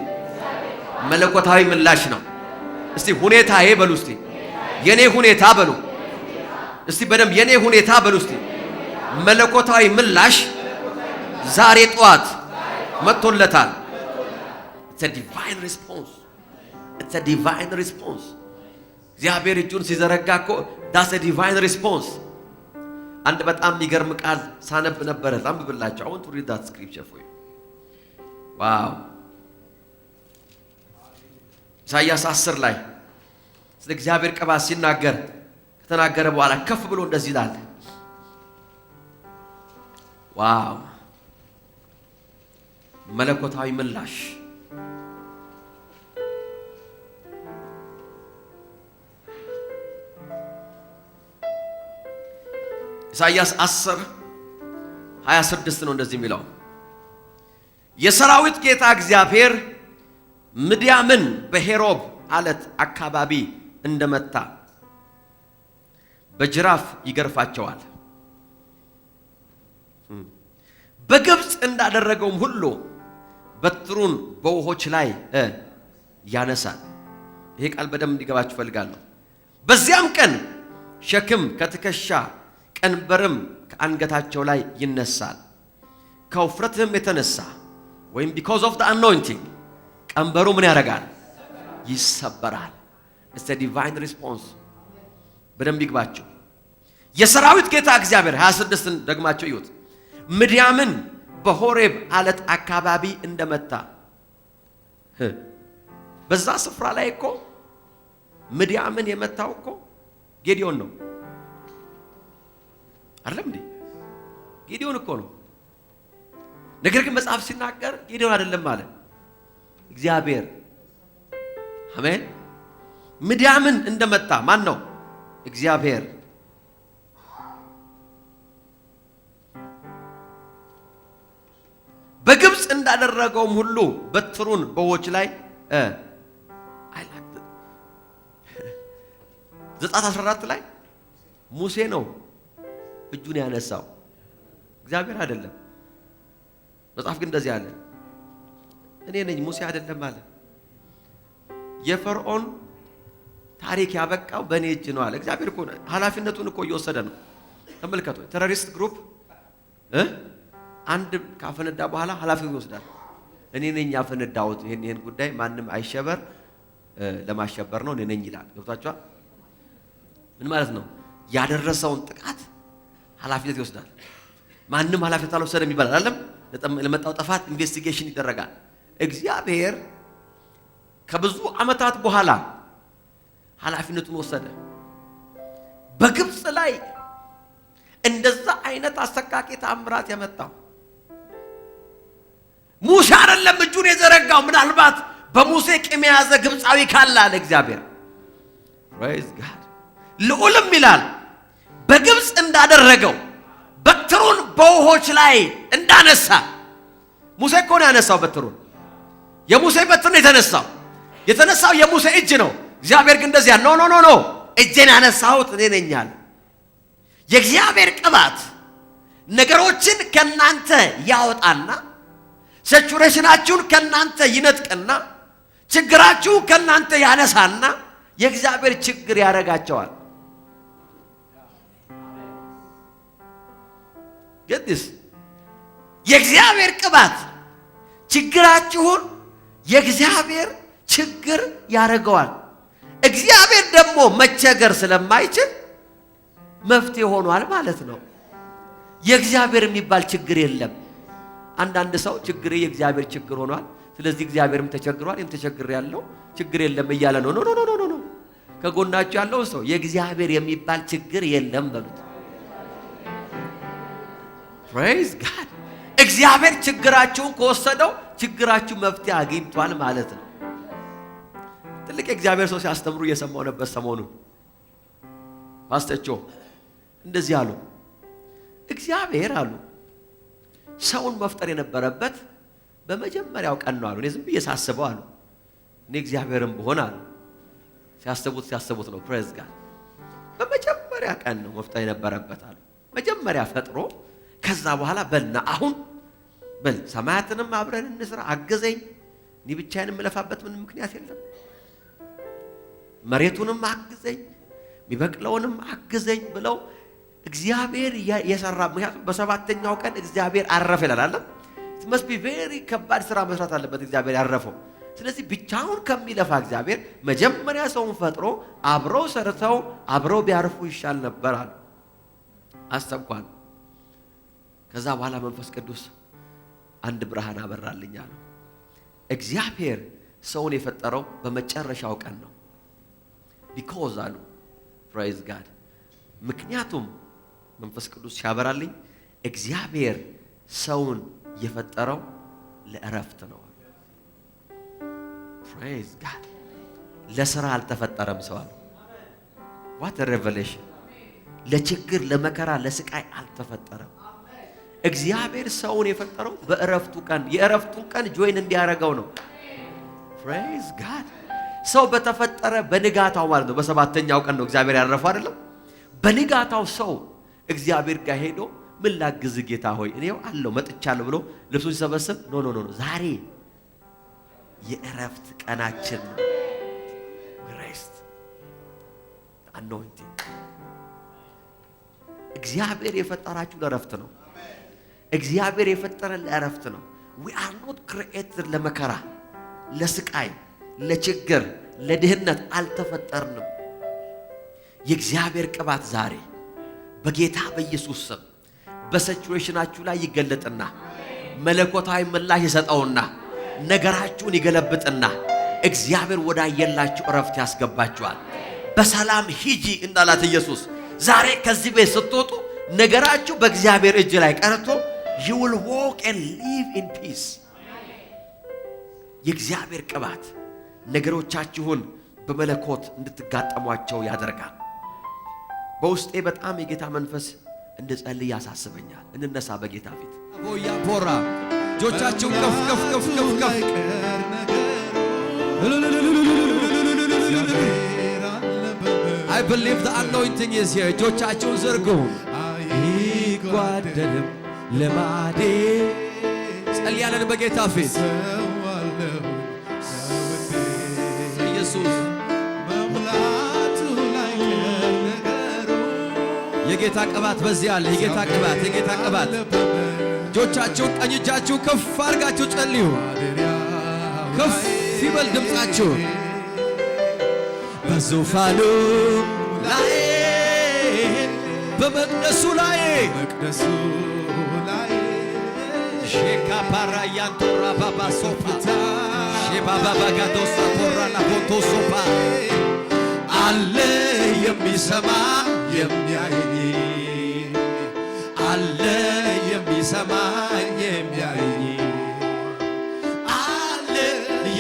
መለኮታዊ ምላሽ ነው። እስቲ ሁኔታዬ በሉ እስቲ። የኔ ሁኔታ በሉ እስቲ። በደም የኔ ሁኔታ በሉ እስቲ። መለኮታዊ ምላሽ ዛሬ ጠዋት መጥቶለታል። It's a divine response. It's a divine response። እግዚአብሔር እጁን ሲዘረጋ እኮ that's a divine response። አንድ በጣም የሚገርም ቃል ሳነብ ነበረ። ላንብብላችሁ። I want to read that scripture for you። ዋው! ኢሳይያስ 10 ላይ ስለ እግዚአብሔር ቅባት ሲናገር ከተናገረ በኋላ ከፍ ብሎ እንደዚህ ይላል። ዋው! መለኮታዊ ምላሽ ኢሳይያስ 10:26 ነው እንደዚህ የሚለው። የሰራዊት ጌታ እግዚአብሔር ምድያምን በሄሮብ አለት አካባቢ እንደመታ በጅራፍ ይገርፋቸዋል፣ በግብፅ እንዳደረገውም ሁሉ በትሩን በውሆች ላይ ያነሳል። ይሄ ቃል በደንብ እንዲገባችሁ ፈልጋለሁ። በዚያም ቀን ሸክም ከትከሻ ቀንበርም ከአንገታቸው ላይ ይነሳል። ከውፍረትም የተነሳ ወይም because of the anointing ቀንበሩ ምን ያደርጋል? ይሰበራል። It's a divine response። በደንብ ይግባችሁ። የሰራዊት ጌታ እግዚአብሔር 26ን ደግማችሁ ይዩት። ምድያምን በሆሬብ አለት አካባቢ እንደመታ። በዛ ስፍራ ላይ እኮ ምድያምን የመታው እኮ ጌዲዮን ነው አይደለም እንዴ? ጌዲዮን እኮ ነው። ነገር ግን መጽሐፍ ሲናገር ጌዲዮን አይደለም ማለት እግዚአብሔር። አሜን። ምድያምን እንደመታ ማን ነው? እግዚአብሔር። በግብፅ እንዳደረገውም ሁሉ በትሩን በውኆች ላይ ዘጸአት 14 ላይ ሙሴ ነው እጁን ያነሳው፣ እግዚአብሔር አይደለም። መጽሐፍ ግን እንደዚህ አለ፣ እኔ ነኝ ሙሴ አይደለም አለ። የፈርዖን ታሪክ ያበቃው በእኔ እጅ ነው አለ። እግዚአብሔር እኮ ኃላፊነቱን እኮ እየወሰደ ነው። ተመልከቱ። ቴሮሪስት ግሩፕ አንድ ካፈነዳ በኋላ ኃላፊነቱን ይወስዳል። እኔ ነኝ ያፈነዳሁት፣ ይሄን ጉዳይ ማንም አይሸበር፣ ለማሸበር ነው እኔ ነኝ ይላል። ገብታችኋል? ምን ማለት ነው? ያደረሰውን ጥቃት ኃላፊነት ይወስዳል። ማንም ኃላፊነት አልወሰደም ይባላል አይደለም? ለመጣው ጥፋት ኢንቨስቲጌሽን ይደረጋል። እግዚአብሔር ከብዙ ዓመታት በኋላ ኃላፊነቱን ወሰደ። በግብፅ ላይ እንደዛ አይነት አሰቃቂ ተአምራት ያመጣው ሙሴ አይደለም እጁን የዘረጋው። ምናልባት በሙሴ ቂም የያዘ ግብፃዊ ካለ አለ እግዚአብሔር ፕሬዝ ጋድ። ልዑልም ይላል በግብፅ እንዳደረገው በትሩን በውሆች ላይ እንዳነሳ። ሙሴ እኮ ነው ያነሳው በትሩን። የሙሴ በትር ነው የተነሳው የሙሴ እጅ ነው። እግዚአብሔር ግን እንደዚያ ኖ ኖ ኖ ኖ እጄን ያነሳሁት እኔ ነኝ አለ። የእግዚአብሔር ቅባት ነገሮችን ከናንተ ያወጣና ሲቹዌሽናችሁን ከናንተ ይነጥቅና ችግራችሁን ከናንተ ያነሳና የእግዚአብሔር ችግር ያረጋቸዋል። ግድስ የእግዚአብሔር ቅባት ችግራችሁን የእግዚአብሔር ችግር ያረጋዋል። እግዚአብሔር ደግሞ መቸገር ስለማይችል መፍትሄ ሆኗል ማለት ነው። የእግዚአብሔር የሚባል ችግር የለም። አንዳንድ ሰው ችግር የእግዚአብሔር ችግር ሆኗል፣ ስለዚህ እግዚአብሔርም ተቸግሯል፣ እኔም ተቸግሬያለሁ፣ ችግር የለም እያለ ነው። ኖ ኖ ኖ ኖ ኖ ከጎናችሁ ያለው ሰው የእግዚአብሔር የሚባል ችግር የለም በሉት። ፕሬዝ ጋድ። እግዚአብሔር ችግራችሁን ከወሰደው ችግራችሁ መፍትሄ አግኝቷል ማለት ነው። ትልቅ የእግዚአብሔር ሰው ሲያስተምሩ እየሰማው ነበር ሰሞኑን። ፓስተር እንደዚህ አሉ። እግዚአብሔር አሉ ሰውን መፍጠር የነበረበት በመጀመሪያው ቀን ነው አሉ። እኔ ዝም ብዬ ሳስበው አሉ እኔ እግዚአብሔርም ብሆን አሉ ሲያስቡት ነው። ፕሬዝ ጋድ። በመጀመሪያ ቀን ነው መፍጠር የነበረበት አሉ። መጀመሪያ ፈጥሮ ከዛ በኋላ በልና አሁን በል ሰማያትንም አብረን እንስራ፣ አገዘኝ፣ እኔ ብቻዬን የምለፋበት ምንም ምክንያት የለም፣ መሬቱንም አግዘኝ፣ የሚበቅለውንም አግዘኝ ብለው እግዚአብሔር የሰራ። ምክንያቱም በሰባተኛው ቀን እግዚአብሔር አረፈ ይላል አይደል? must be very ከባድ ስራ መስራት አለበት እግዚአብሔር ያረፈው። ስለዚህ ብቻውን ከሚለፋ እግዚአብሔር መጀመሪያ ሰውን ፈጥሮ አብረው ሰርተው አብረው ቢያርፉ ይሻል ነበር አለ። አሰብኳል። ከዛ በኋላ መንፈስ ቅዱስ አንድ ብርሃን አበራልኝ አለ። እግዚአብሔር ሰውን የፈጠረው በመጨረሻው ቀን ነው። because አሉ ፕሬዝ ጋድ። ምክንያቱም መንፈስ ቅዱስ ሲያበራልኝ እግዚአብሔር ሰውን የፈጠረው ለእረፍት ነው። ፕሬዝ ጋድ። ለስራ አልተፈጠረም ሰው አለ። what a revelation። ለችግር ለመከራ ለስቃይ አልተፈጠረም። እግዚአብሔር ሰውን የፈጠረው በእረፍቱ ቀን፣ የእረፍቱ ቀን ጆይን እንዲያረጋው ነው። ፕሬዝ ጋድ። ሰው በተፈጠረ በንጋታው ማለት ነው። በሰባተኛው ቀን ነው እግዚአብሔር ያረፈው አይደለም? በንጋታው ሰው እግዚአብሔር ጋር ሄዶ ምን ላግዝ ጌታ ሆይ እኔው አለው መጥቻለሁ ብሎ ልብሱን ሲሰበስብ ኖ ኖ ኖ ዛሬ የእረፍት ቀናችን ነው። ሬስት አኖይንቲንግ። እግዚአብሔር የፈጠራችሁ ለእረፍት ነው። እግዚአብሔር የፈጠረን ለእረፍት ነው። we are not created ለመከራ፣ ለስቃይ፣ ለችግር፣ ለድህነት አልተፈጠርንም። የእግዚአብሔር ቅባት ዛሬ በጌታ በኢየሱስ ስም በሲቹዌሽናችሁ ላይ ይገለጥና መለኮታዊ ምላሽ ይሰጠውና ነገራችሁን ይገለብጥና እግዚአብሔር ወዳየላችሁ እረፍት ያስገባችኋል። በሰላም ሂጂ እንዳላት ኢየሱስ ዛሬ ከዚህ ቤት ስትወጡ ነገራችሁ በእግዚአብሔር እጅ ላይ ቀርቶ you will walk and live in peace። የእግዚአብሔር ቅባት ነገሮቻችሁን በመለኮት እንድትጋጠሟቸው ያደርጋል። በውስጤ በጣም የጌታ መንፈስ እንድጸልይ ያሳስበኛል። እንነሳ በጌታ ፊት አቦያ ፖራ ጆቻችሁን ከፍ ከፍ ከፍ ከፍ ከፍ I believe the anointing is here። ጆቻችሁን ዘርጉ። አይጓደልም ለማዴ ጸልያለን በጌታ ፊት ኢየሱስ የጌታ ቅባት በዚህ አለ። የጌታ ቅባት እጆቻችሁን ቀኝ እጃችሁን ከፍ አድርጋችሁ ጸልዩ። ከፍ ይበል ድምጻችሁ። በዙፋኑ ላይ በመቅደሱ ላይ ሼካ ፓራ ያንቶራ ባባ ሶፋ ሼባባ ጋዶሳ ፖራና ቦቶ ሶፋ አለ የሚሰማ የሚያየኝ አለ የሚሰማኝ የሚያየኝ አለ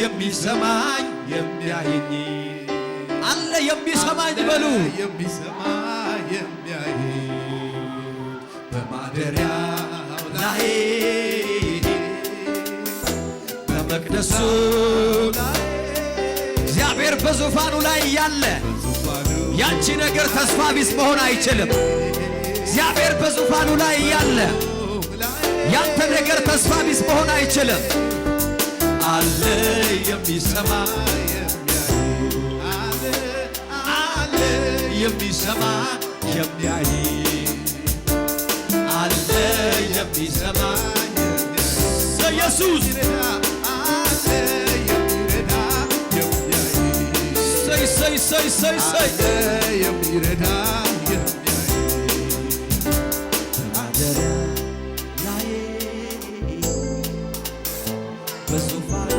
የሚሰማኝ የሚያየኝ አለ የሚሰማኝ በሉ የሚሰማ የሚያይ በማደሪያው ላይ በመቅደሱ ላይ እግዚአብሔር በዙፋኑ ላይ ያለ ያንቺ ነገር ተስፋ ቢስ መሆን አይችልም። እግዚአብሔር በዙፋኑ ላይ ያለ ያንተ ነገር ተስፋ ቢስ መሆን አይችልም። አለ የሚሰማ አለ የሚሰማ የሚያይ አለ የሚሰማ ኢየሱስ አለ የሚረዳ የሚያይ ሰይ የሚረዳ በዙፋኑ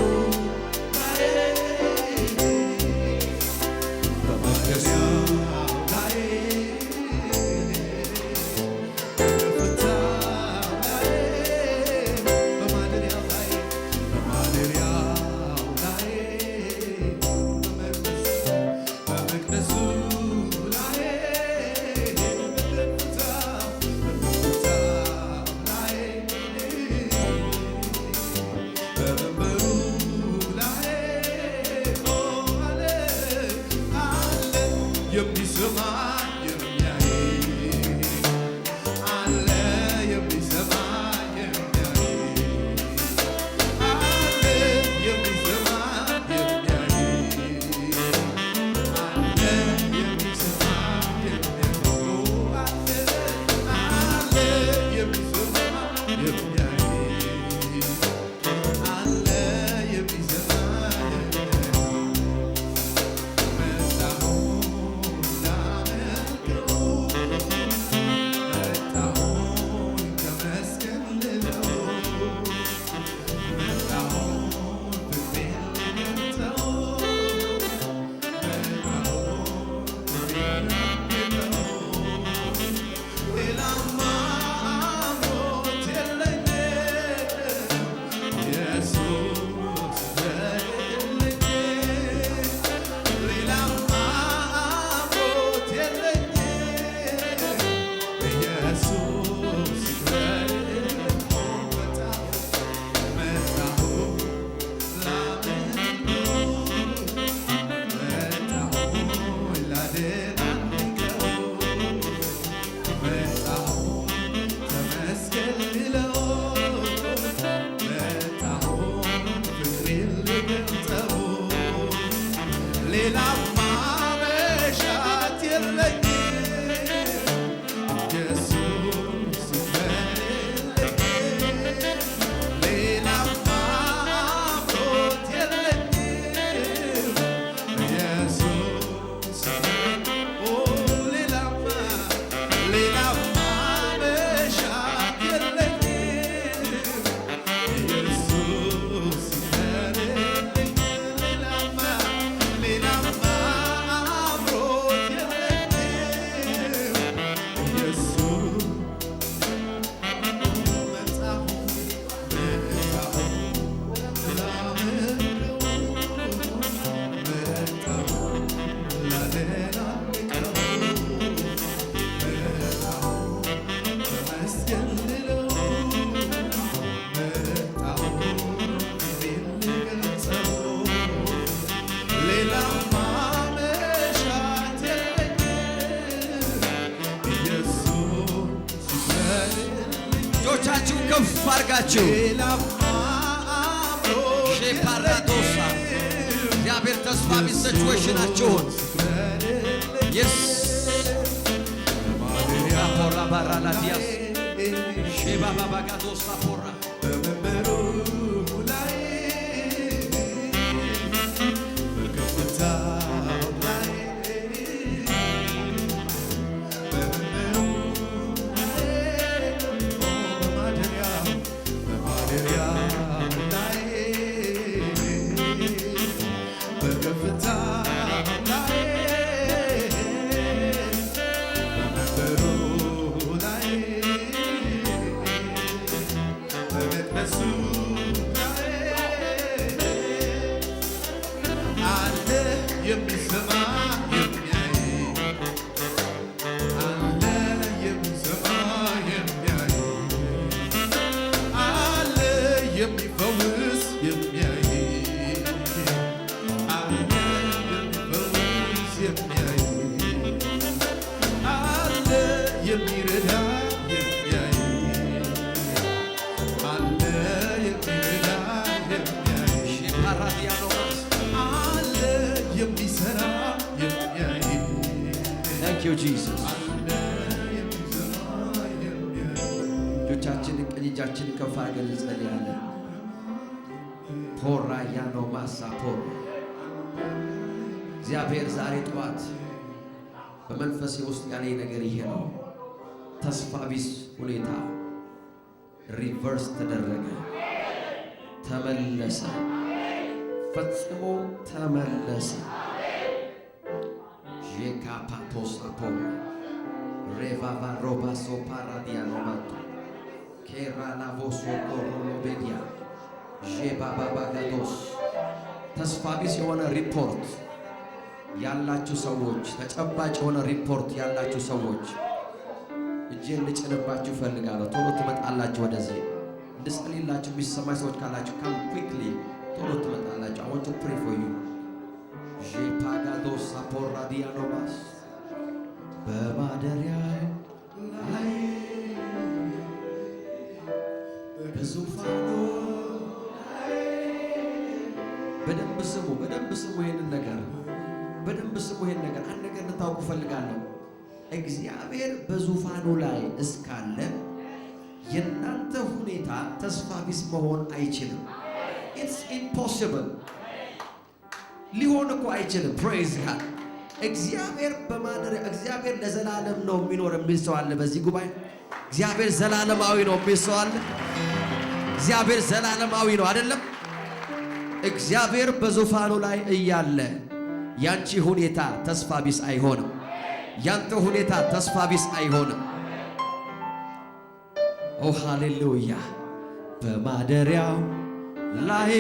የሚሰማ የሚያይ አለ የሚሰማ የሚያይ አለ የሚሰማ የሚያይ አለ የሚሰማ የሚያይ አለ የሚሰማ የሚያይ አለ የሚሰማ ሌላ ማመሻት የለኝም ኢየሱስ ይበልልኝ ሌላ ማምሮት የለኝም ኢየሱስ ሌላ ማመሻት የለኝም ኢየሱስ ይበልልኝ ሌላ አምሮት የለኝም ኢየሱስ መጣሁ ላደናንቀው መጣሁ ተመስገን ልለው መጣሁ ፊቴን ልገልጸው ሌላ ማመሻት የለኝም ኢየሱስ ይበልልኝ እጆቻችሁን ከፍ አድርጋችሁ ሌላ አምሮት ሼፓራዶሳ እግዚአብሔር ተስፋ ቢስ ሲቹዌሽናችሁን የስ ፖራ ባራላዲያስ ሼባ ባባጋዶሳ ፖራ በመንበሩ ላይ በከፍታው ላይ በመንበሩ ላይ በማደሪያው ላይ በከፍታው ላይ በመንበሩ ላይ በመቅደሱ you Jesus. እጆቻችንን ቀኝ እጃችንን ከፍ አድርገን እንጸልያለን። ፖራ ያኖ ማሳ ፖራ እግዚአብሔር ዛሬ ጠዋት በመንፈሴ ውስጥ ያለኝ ነገር ይሄ ነው። ተስፋ ቢስ ሁኔታ ሪቨርስ ተደረገ፣ ተመለሰ፣ ፈጽሞ ተመለሰ። ጄካፓቶስ አፖ ሬቫቫ ሮባሶ ፓራዲያኖ ማቶ ኬራና ቮሶ ኮሮሎቤዲያ ጄባባባጋዶስ ተስፋ ቢስ የሆነ ሪፖርት ያላችሁ ሰዎች፣ ተጨባጭ የሆነ ሪፖርት ያላችሁ ሰዎች እጄን ልጭንባችሁ ፈልጋለሁ። ቶሎ ትመጣላችሁ ወደዚህ እንድጸልይላችሁ የሚሰማኝ ሰዎች ካላችሁ ካም ኩዊክሊ ቶሎ ትመጣላችሁ። I want to pray for you. ጄፓጋዶስ አፖራዲያኖባስ በማደሪያ ላይ በዙፋኑ በደንብ ስሙ፣ በደንብ ስሙ፣ ይሄንን ነገር በደንብ ስሙ። ይሄን ነገር አንድ ነገር እንድታውቁ ፈልጋለሁ። እግዚአብሔር በዙፋኑ ላይ እስካለ የእናንተ ሁኔታ ተስፋ ቢስ መሆን አይችልም። ኢትስ ኢምፖሲብል፣ ሊሆን እኮ አይችልም። ፕሬዝ ጋድ። እግዚአብሔር በማደሪያ እግዚአብሔር ለዘላለም ነው የሚኖር የሚል ሰው አለ በዚህ ጉባኤ? እግዚአብሔር ዘላለማዊ ነው የሚል ሰው አለ? እግዚአብሔር ዘላለማዊ ነው አይደለም? እግዚአብሔር በዙፋኑ ላይ እያለ ያንቺ ሁኔታ ተስፋ ቢስ አይሆንም። ያንተ ሁኔታ ተስፋ ቢስ አይሆንም። ኦ ሃሌሉያ! በማደሪያው ላይ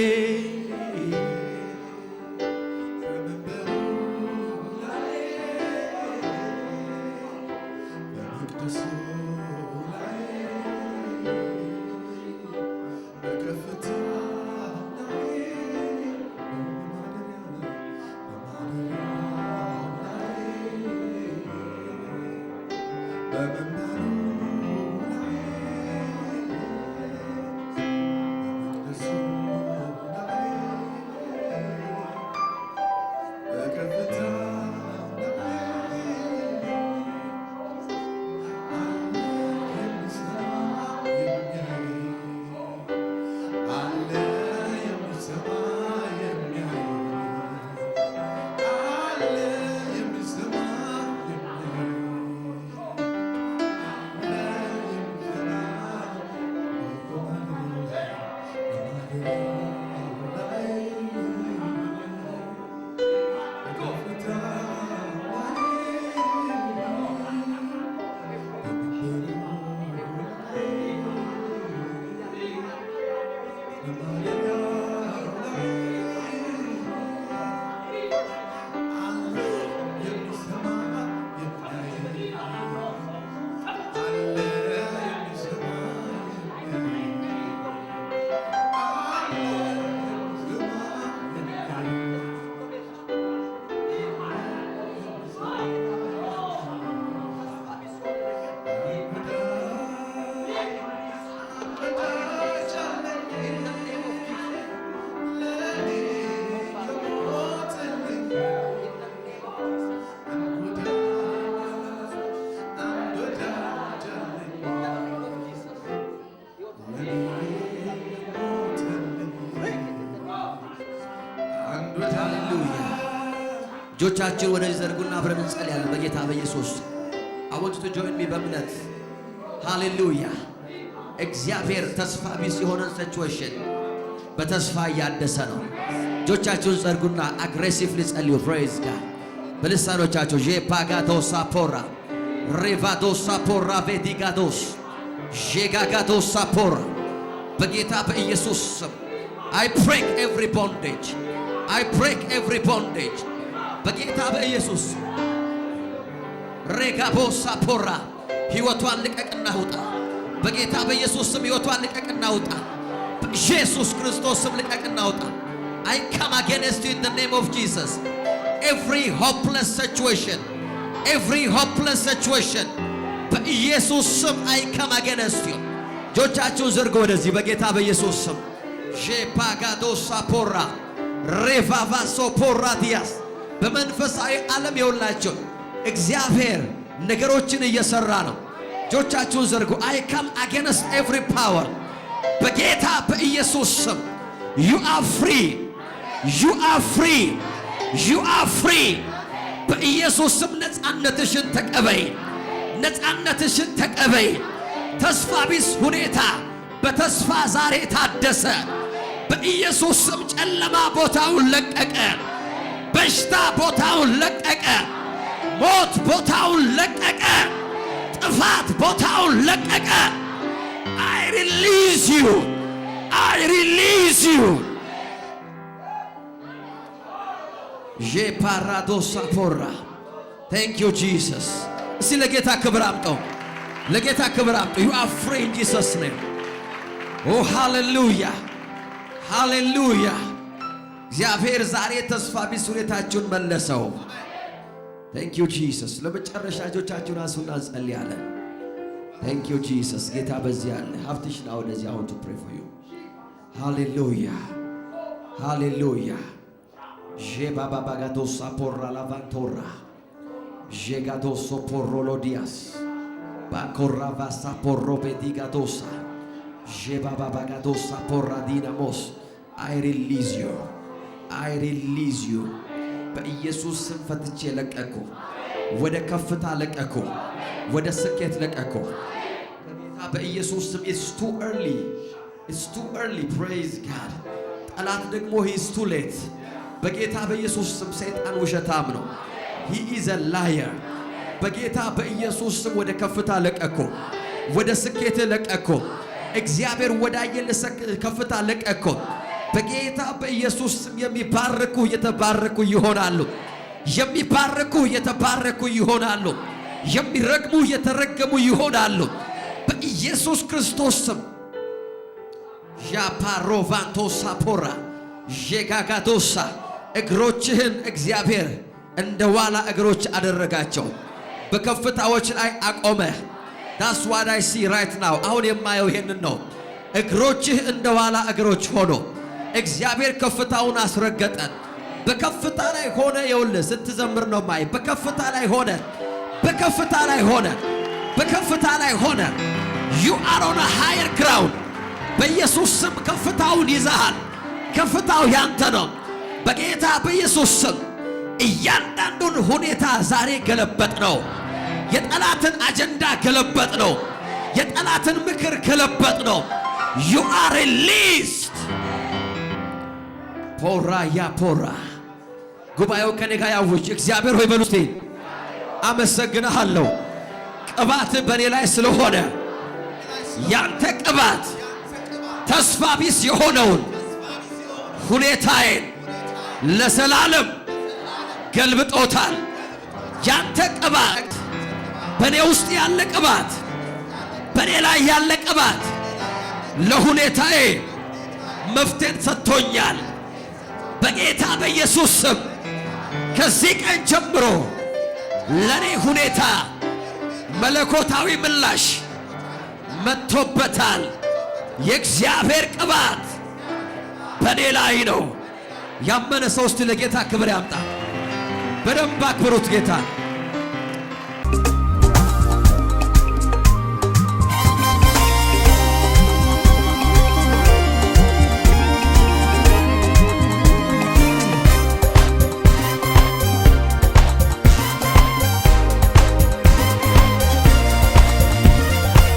እጆቻችን ወደዚህ ዘርጉና አብረን እንጸልያለን በጌታ በኢየሱስ። I want you to join me በእምነት ሃሌሉያ። እግዚአብሔር ተስፋ ቢስ የሆነን ሲቹዌሽን በተስፋ እያደሰ ነው። እጆቻችሁን ዘርጉና አግሬሲቭሊ ጸልዩ። ፕሬዝ ጋድ በልሳኖቻችሁ ጄፓጋዶሳ ፖራ ሬቫዶሳ ፖራ ቬዲጋዶስ ጄጋጋዶሳ ፖራ በጌታ በኢየሱስ ስም I break every bondage. I break every bondage. በጌታ በኢየሱስ ሬጋቦሳ ፖራ ሕይወቷን ልቀቅና ውጣ። በጌታ በኢየሱስ ስም ሕይወቷን ልቀቅና ውጣ። በኢየሱስ ክርስቶስ ስም ልቀቅና ውጣ። I come against you in the name of Jesus. Every hopeless situation, every hopeless situation በኢየሱስ ስም I come against you. እጆቻችሁን ዘርጉ ወደዚህ በጌታ በኢየሱስ ስም ጄፓጋዶሳ ፖራ ሬቫቫሶ ፖራ ዲያስ በመንፈሳዊ ዓለም የውላቸው እግዚአብሔር ነገሮችን እየሰራ ነው። እጆቻችሁን ዘርጉ። I come against every power በጌታ በኢየሱስ ስም you are free you are free you are free በኢየሱስ ስም ነፃነትሽን ተቀበይ ነፃነትሽን ተቀበይ ተስፋ ቢስ ሁኔታ በተስፋ ዛሬ ታደሰ በኢየሱስ ስም ጨለማ ቦታውን ለቀቀ በሽታ ቦታውን ለቀቀ ሞት ቦታውን ለቀቀ ጥፋት ቦታውን ለቀቀ I release you I release you Je paradosa porra Thank you Jesus እስቲ ለጌታ ክብር አምጠው ለጌታ ክብር አምጠው You are free in Jesus name Oh hallelujah hallelujah እግዚአብሔር ዛሬ ተስፋ ቢስ ሁኔታችሁን መለሰው Thank you Jesus ለመጨረሻ እጆቻችሁን አንሱና እንጸልያለን Thank you Jesus ጌታ በዚህ አለ ሀብትሽ ነው ወደዚህ I want to pray for you Hallelujah Hallelujah Je baba bagadosa porra lavantora Je gadoso porrolo dias Bacorra vasa porro bedigadosa Je baba bagadosa porra dinamos I release you I release you በኢየሱስ ስም ፈትቼ ለቀቁ ወደ ከፍታ ለቀቁ ወደ ስኬት ለቀቁ በጌታ በኢየሱስ ስም It's too early praise God ጠላት ደግሞ he is too late በጌታ በኢየሱስ ስም ሰይጣን ውሸታም ነው he is a liar በጌታ በኢየሱስ ስም ወደ ከፍታ ለቀቁ ወደ ስኬት ለቀቁ እግዚአብሔር ወዳየለ ከፍታ ለቀቁ በጌታ በኢየሱስ ስም የሚባረኩ የተባረኩ ይሆናሉ የሚባረኩ የተባረኩ ይሆናሉ የሚረግሙ የተረገሙ ይሆናሉ በኢየሱስ ክርስቶስ ስም ያፓሮቫንቶ ሳፖራ ጄጋጋዶሳ እግሮችህን እግዚአብሔር እንደ ዋላ እግሮች አደረጋቸው በከፍታዎች ላይ አቆመ That's what I see right now አሁን የማየው ይሄንን ነው እግሮችህ እንደ ዋላ እግሮች ሆኖ እግዚአብሔር ከፍታውን አስረገጠ በከፍታ ላይ ሆነ ይኸውልህ ስትዘምር ነው ማይ በከፍታ ላይ ሆነ በከፍታ ላይ ሆነ በከፍታ ላይ ሆነ You are on a higher ground በኢየሱስ ስም ከፍታውን ይዘሃል ከፍታው ያንተ ነው በጌታ በኢየሱስ ስም እያንዳንዱን ሁኔታ ዛሬ ገለበጥ ነው የጠላትን አጀንዳ ገለበጥ ነው የጠላትን ምክር ገለበጥ ነው You are released ፖራ ያ ፖራ ጉባኤው ከኔ ጋር ያውጅ እግዚአብሔር ሆይ በሉት አመሰግንሃለሁ ቅባት በኔ ላይ ስለሆነ ያንተ ቅባት ተስፋ ቢስ የሆነውን ሁኔታዬን ለዘላለም ገልብጦታል ያንተ ቅባት በኔ ውስጥ ያለ ቅባት በኔ ላይ ያለ ቅባት ለሁኔታዬ መፍትሄን ሰጥቶኛል በጌታ በኢየሱስ ስም ከዚህ ቀን ጀምሮ ለኔ ሁኔታ መለኮታዊ ምላሽ መጥቶበታል የእግዚአብሔር ቅባት በኔ ላይ ነው ያመነ ሰው እስቲ ለጌታ ክብር ያምጣ በደንብ አክብሩት ጌታ